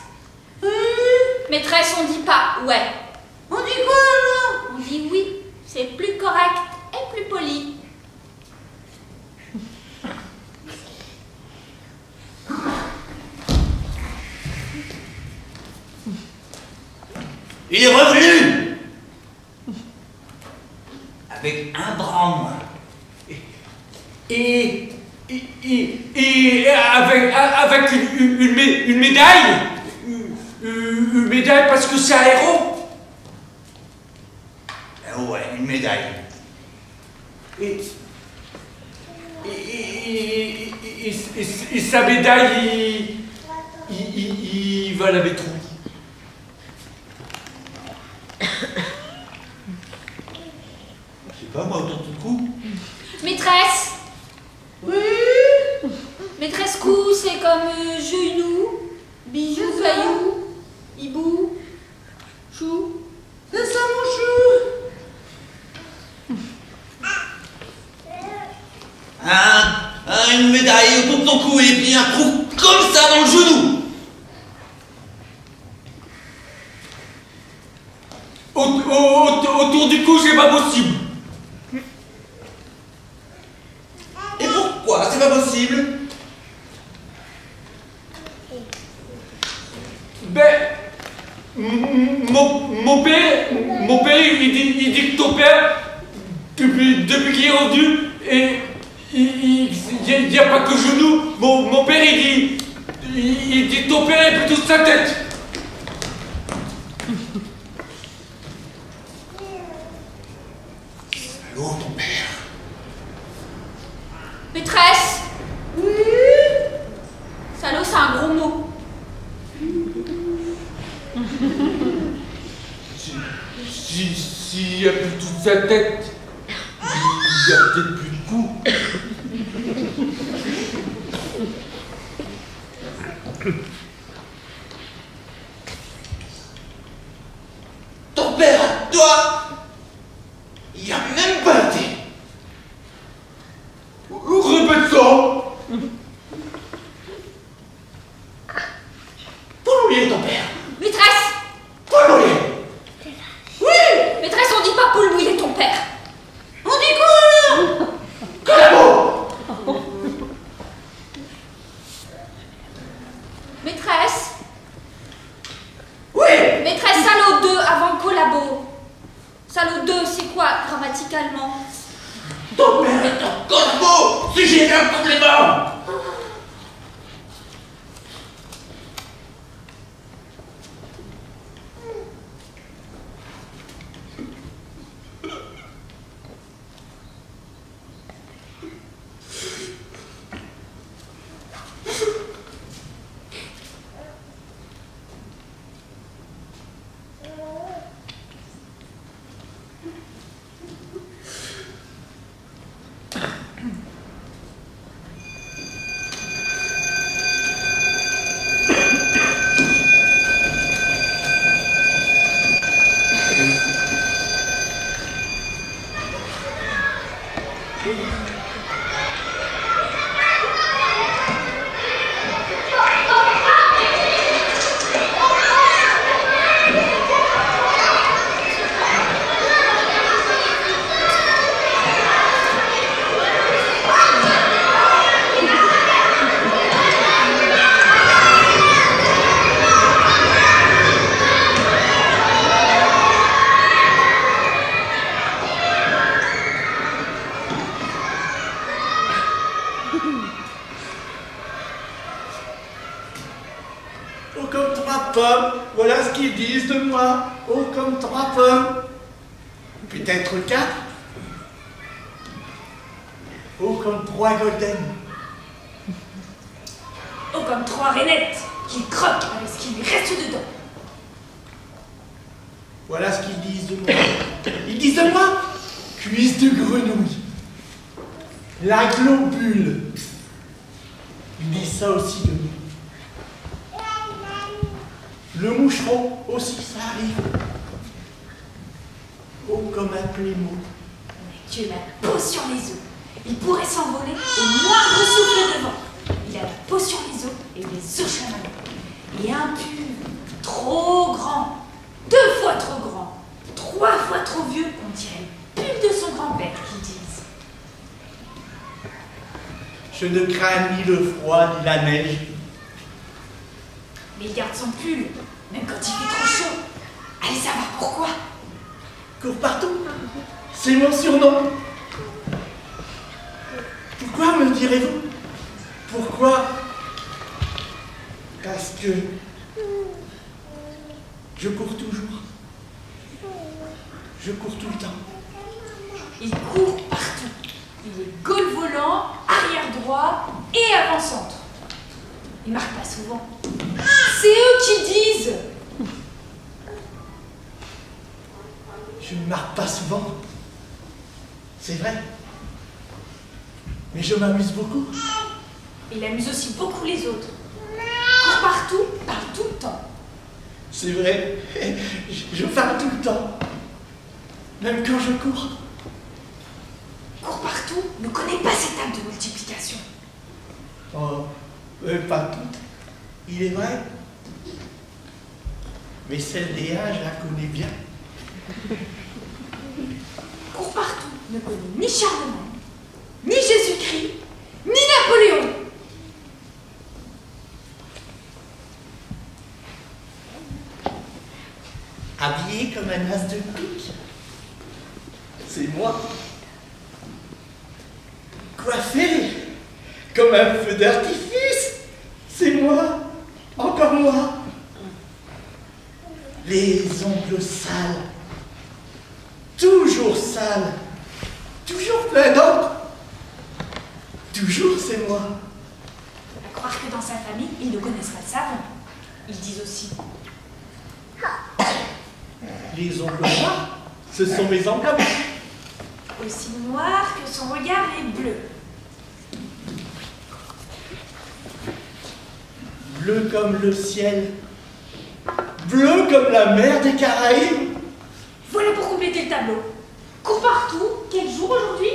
Maîtresse, on dit pas ouais. On dit quoi alors? On dit oui. C'est plus correct et plus poli. Il est revenu avec un bras en moins. Et Et avec une médaille. Une médaille parce que c'est un héros. Ouais, une médaille. Et sa médaille, il va la mettre où? Je sais pas, moi, autour du cou. Maîtresse. Oui. Maîtresse cou, c'est comme genou, bijou, caillou, hibou, chou. C'est ça mon chou. Une médaille autour de ton cou et puis un trou comme ça dans le genou. Autour du cou, c'est pas possible. Et pourquoi c'est pas possible? Ben, mon père, il dit que ton père, depuis qu'il est revenu, et il n'y a pas que genou. Mon père, il dit que ton père est plutôt sa tête. Allô, ton père. Maîtresse. Oui. Salaud, c'est un gros mot. S'il n'y a plus toute sa tête, il n'y a peut-être plus de cou. Ton père, toi, il n'y a même pas été. Répète ça. Paul Mouillet, ton père. Maîtresse. Paul Mouillet. Oui. Maîtresse, on dit pas Paul Mouillet, ton père. On dit quoi là? Collabo. Maîtresse. Oui. Maîtresse, salaud 2 avant collabo. Salaud 2, c'est quoi grammaticalement? Ton père est un Collabo. Sujet d'un complément. Oh, comme 3 pommes, voilà ce qu'ils disent de moi. Oh, comme 3 pommes. Peut-être 4. Oh, comme 3 golden. Oh, comme 3 rainettes qui croquent avec ce qui lui reste dedans. Voilà ce qu'ils disent de moi. Ils disent de moi cuisse de grenouille. La globule. Ils disent ça aussi de moi. Le moucheron aussi, ça arrive. Oh, comme un plémo. Tu as la peau sur les os. Il pourrait s'envoler au moindre souffle de vent. Il a la peau sur les os et les os chamallows. Et un pull trop grand, 2 fois trop grand, 3 fois trop vieux, on dirait le pull de son grand-père, qu'ils disent. Je ne crains ni le froid ni la neige. Mais il garde son pull, même quand il fait trop chaud. Allez savoir pourquoi. Cours partout. C'est mon surnom. Pourquoi me direz-vous? Pourquoi? Parce que je cours toujours. Je cours tout le temps. Il court partout. Il est goal volant, arrière droit et avant-centre. Il marque pas souvent. C'est eux qui disent. Je ne marque pas souvent. C'est vrai. Mais je m'amuse beaucoup. Il amuse aussi beaucoup les autres. Court partout, parle tout le temps. C'est vrai. Je parle tout le temps. Même quand je cours. Court partout ne connaît pas ces tables de multiplication. Oh, pas toutes. Il est vrai. Mais celle des A, je la connais bien. Court partout ne connaît ni Charlemagne, ni Jésus-Christ, ni Napoléon. Habillé comme un as de pique. C'est moi. Coiffé comme un feu d'artifice. C'est moi. Encore moi. Les ongles sales. Toujours sales. Toujours plein d'encre. Toujours c'est moi. À croire que dans sa famille, ils ne connaissent pas le savon. Ils disent aussi. Les ongles noirs, ce sont mes ongles. Aussi noir que son regard est bleu. Bleu comme le ciel. Bleu comme la mer des Caraïbes. Voilà pour compléter le tableau. Cours partout. Quel jour aujourd'hui?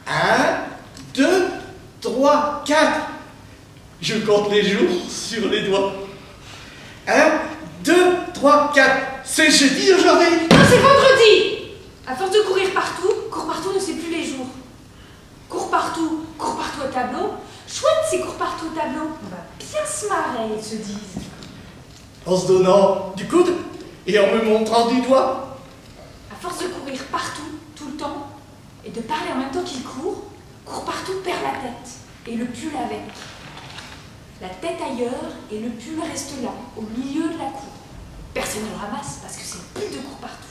Un, 2, 3, 4. Je compte les jours sur les doigts. 1, 2, 3, 4. C'est jeudi aujourd'hui. Non, c'est vendredi. À force de courir partout, cours partout ne sait plus les jours. Cours partout au tableau. Chouette, c'est cours partout au tableau. On va bien se marrer, ils se disent. En se donnant du coude et en me montrant du doigt. À force de courir partout, tout le temps, et de parler en même temps qu'il court, cours partout perd la tête, et le pull avec. La tête ailleurs, et le pull reste là, au milieu de la cour. Personne ne le ramasse, parce que c'est le pull de cours partout.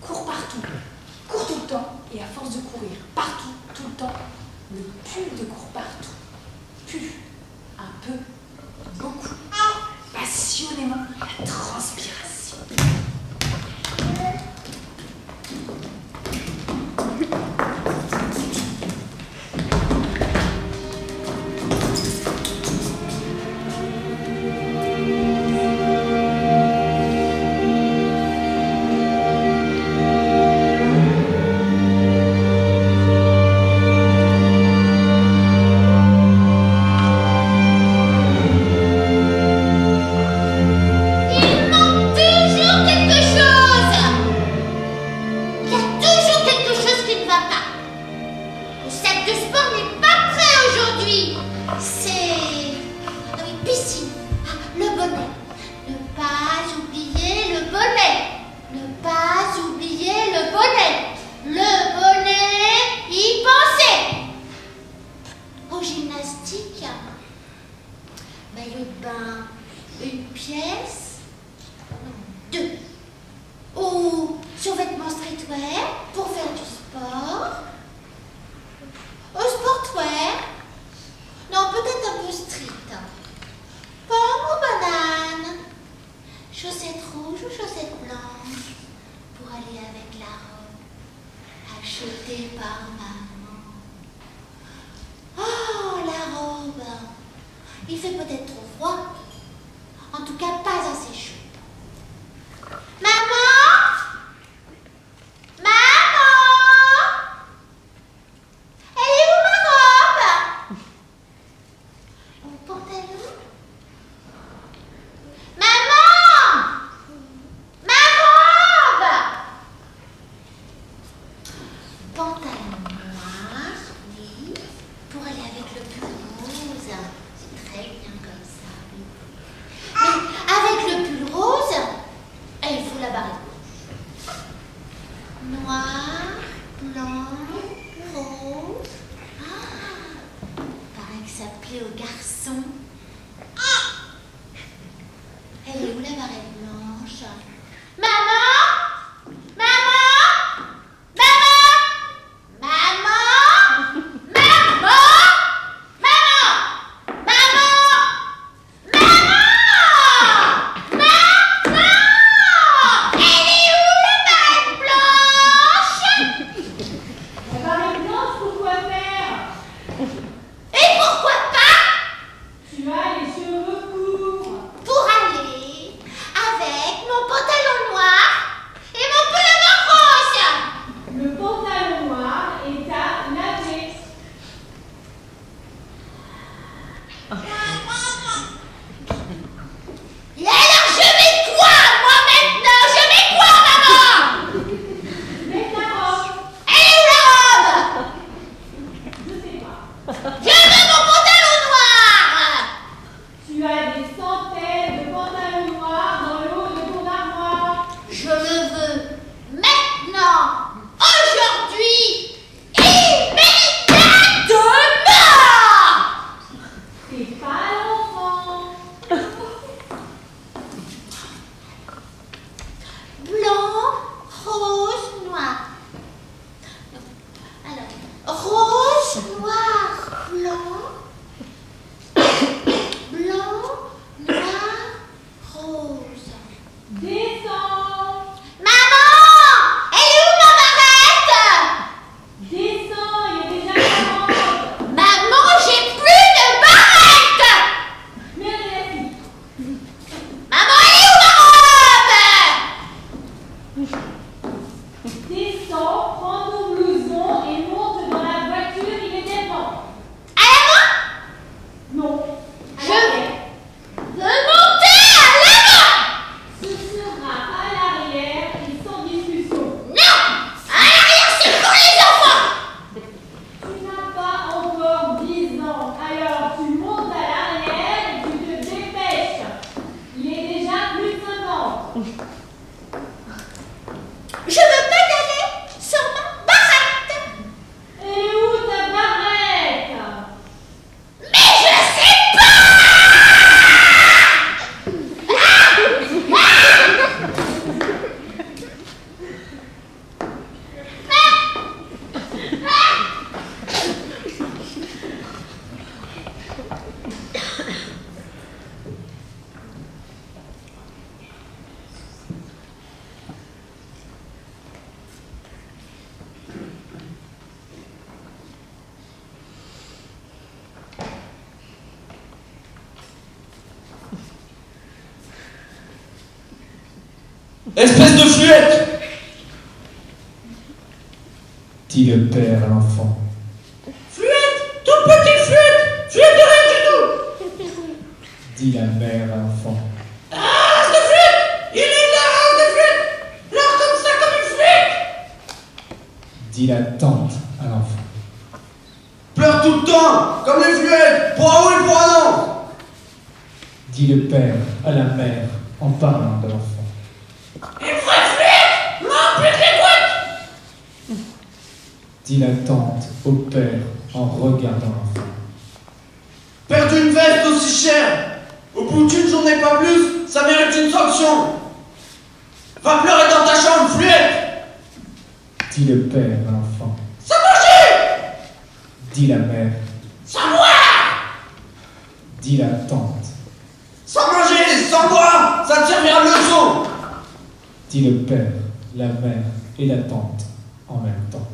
Cours partout, cours tout le temps, et à force de courir partout, tout le temps, le pull de cours partout pue un peu, beaucoup, passionnément, la transpiration. la blanc, rose. Ah, paraît que ça plaît aux garçons. Ah, elle est où la barrette blanche? Maman! Maman! Maman! Maman! Maman! Maman! Maman! Maman! Maman! Elle est où la barrette blanche? La barrette blanche, pourquoi faire? Et pourquoi pas? Tu as les cheveux courts. Pour aller avec mon pantalon noir et mon pullover rose. Le pantalon noir est à laver. Et alors je mets quoi, moi, maintenant? Je mets quoi, maman? Mets ta robe. Elle est où la robe? Je sais pas. Je veux mon pantalon noir. Tu as des centaines de pantalons noirs dans le haut de ton armoire. Je le veux maintenant, aujourd'hui, immédiatement. C'est pas l'enfant. Blanc, rose, noir. Alors, rose, noir, blanc. Blanc, noir, rose. Descends. Maman! Elle est où ma barrette? Descends, il y a déjà la robe. Maman, j'ai plus de barrette! Mais elle est là. Maman, elle est où ma robe? Descends, prends ton blouson et monte dans la voiture immédiatement. À l'avant? Non. À Je l'arrière. veux monter à l'avant! Ce sera à l'arrière et sans discussion. Non! À l'arrière, c'est pour les enfants! Tu n'as pas encore 10 ans, alors tu montes à l'arrière et tu te dépêches. Il est déjà plus de 50. Je veux pas d'aller sur ma barrette! Et où ta barrette? Mais je sais pas! Espèce de fluette! Dit le père à l'enfant. Fluette, toute petite fluette, fluette de rien du tout. Dit la mère à l'enfant. Ah, cette fluette, il est là, cette fluette, là comme ça, comme une fluette. Dit la tante à l'enfant. Pleure tout le temps, comme les fluettes, pour un oui, pour un non. Dit le père à la mère en parlant de l'enfant. Une vraie fluette, non, plus que les boîtes. Dit la tante au père en regardant l'enfant. Perdre une veste aussi chère, au bout d'une journée pas plus, ça mérite une sanction. Va pleurer dans ta chambre, fluette. Dit le père à l'enfant. Sans manger. Dit la mère. Sans boire. Dit la tante. Sans manger, sans boire, ça te servira de leçon. Dit le père, la mère et la tante en même temps.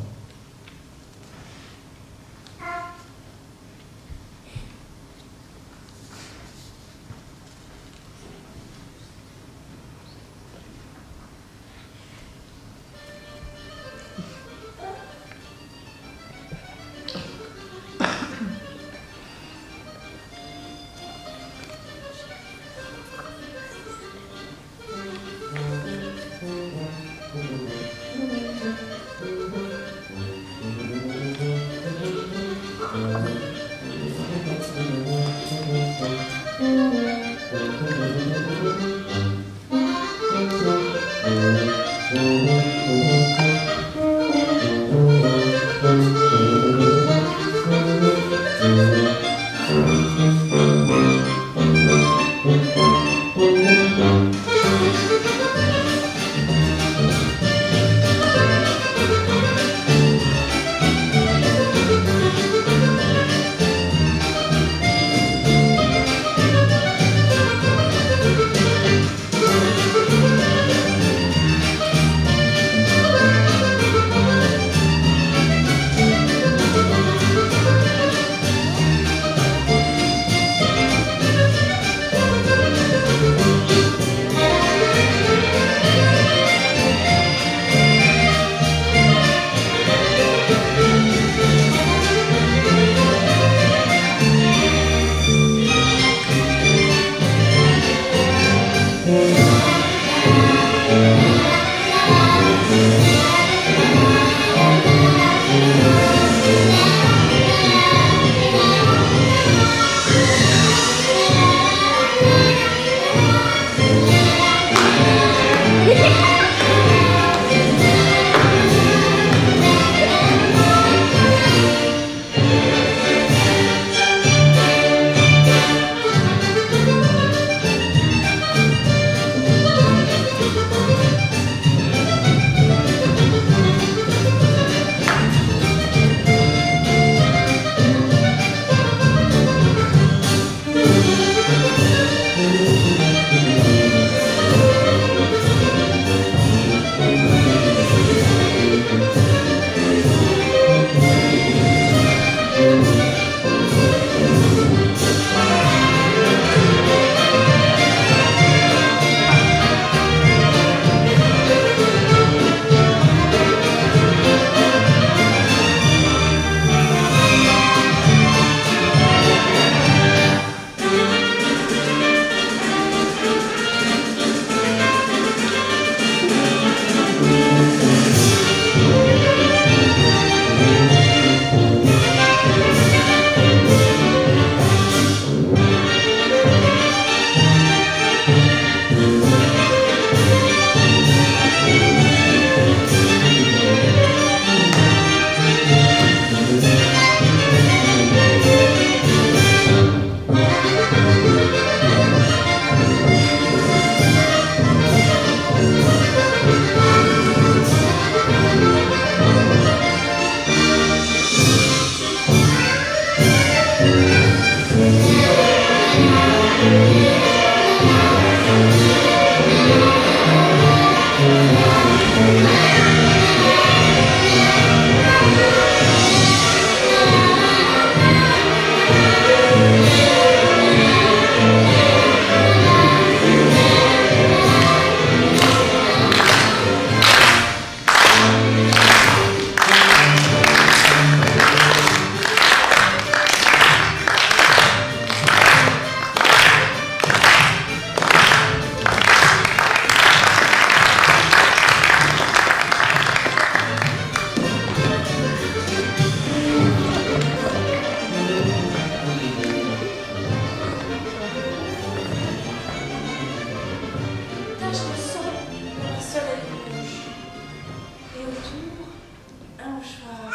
mouchoir,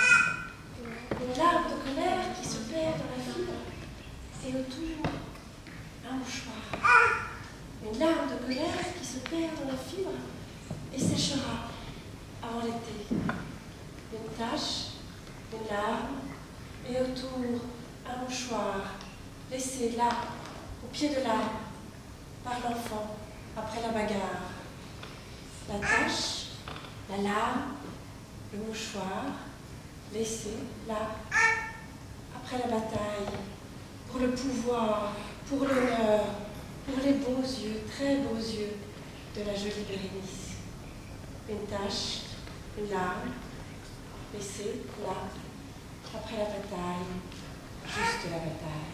une larme de colère qui se perd dans la fibre, et autour, un mouchoir, une larme de colère qui se perd dans la fibre et séchera avant l'été. Une tache, une larme, et autour, un mouchoir, laissé là, au pied de l'arbre, par l'enfant, après la bagarre. La tache, la larme, le mouchoir, laissé là, après la bataille, pour le pouvoir, pour l'honneur, pour les beaux yeux, très beaux yeux de la jolie Bérénice. Une tache, une larme, laissée là, après la bataille, juste la bataille.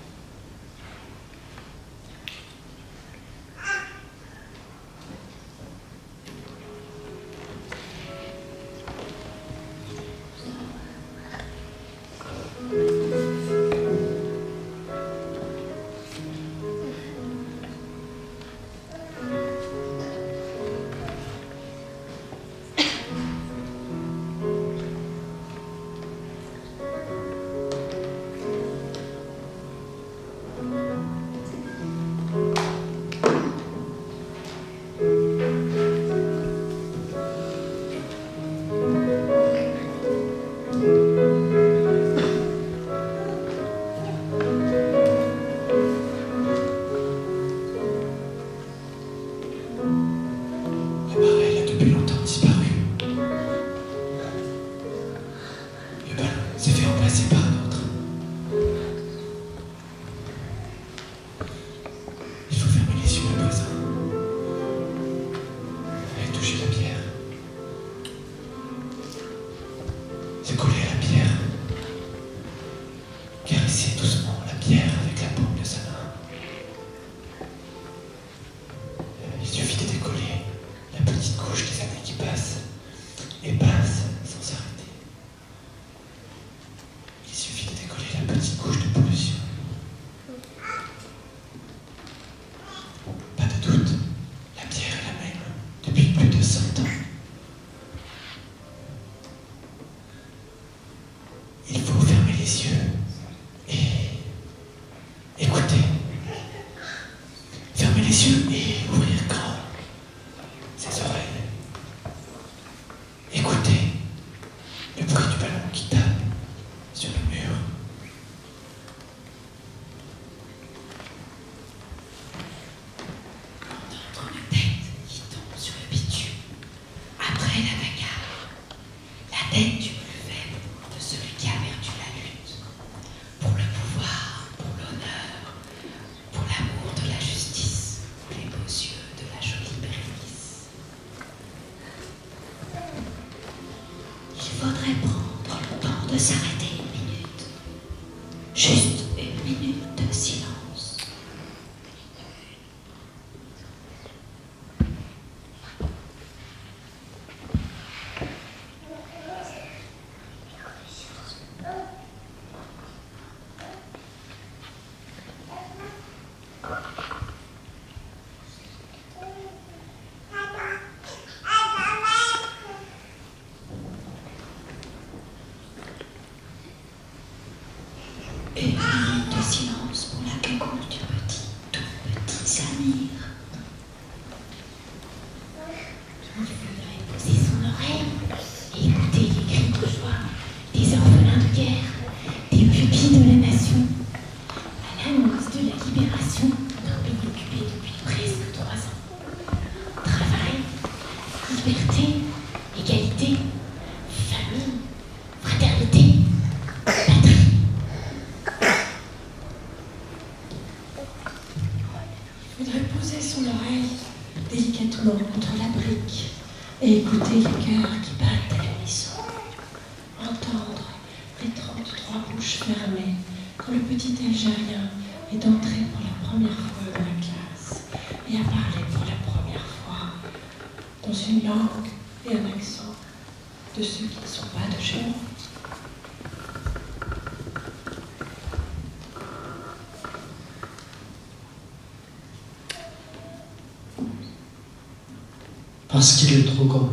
Parce qu'il est trop grand,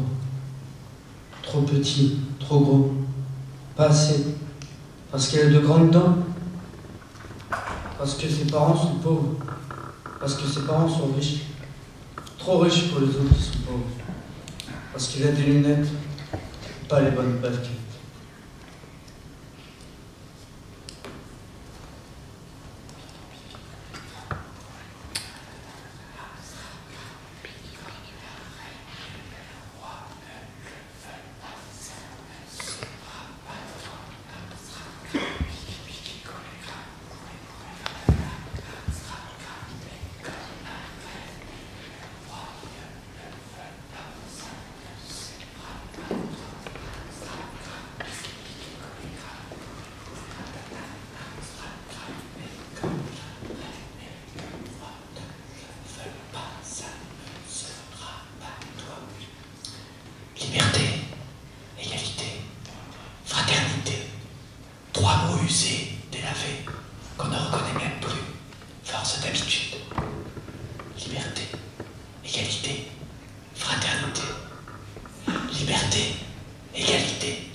trop petit, trop gros, Pas assez. Parce qu'elle a de grandes dents. Parce que ses parents sont pauvres. Parce que ses parents sont riches. Trop riches pour les autres qui sont pauvres. Parce qu'il a des lunettes, pas les bonnes baskets. Liberté, égalité, fraternité. Trois mots usés, délavés, qu'on ne reconnaît même plus. Force d'habitude. Liberté, égalité, fraternité. Liberté, égalité,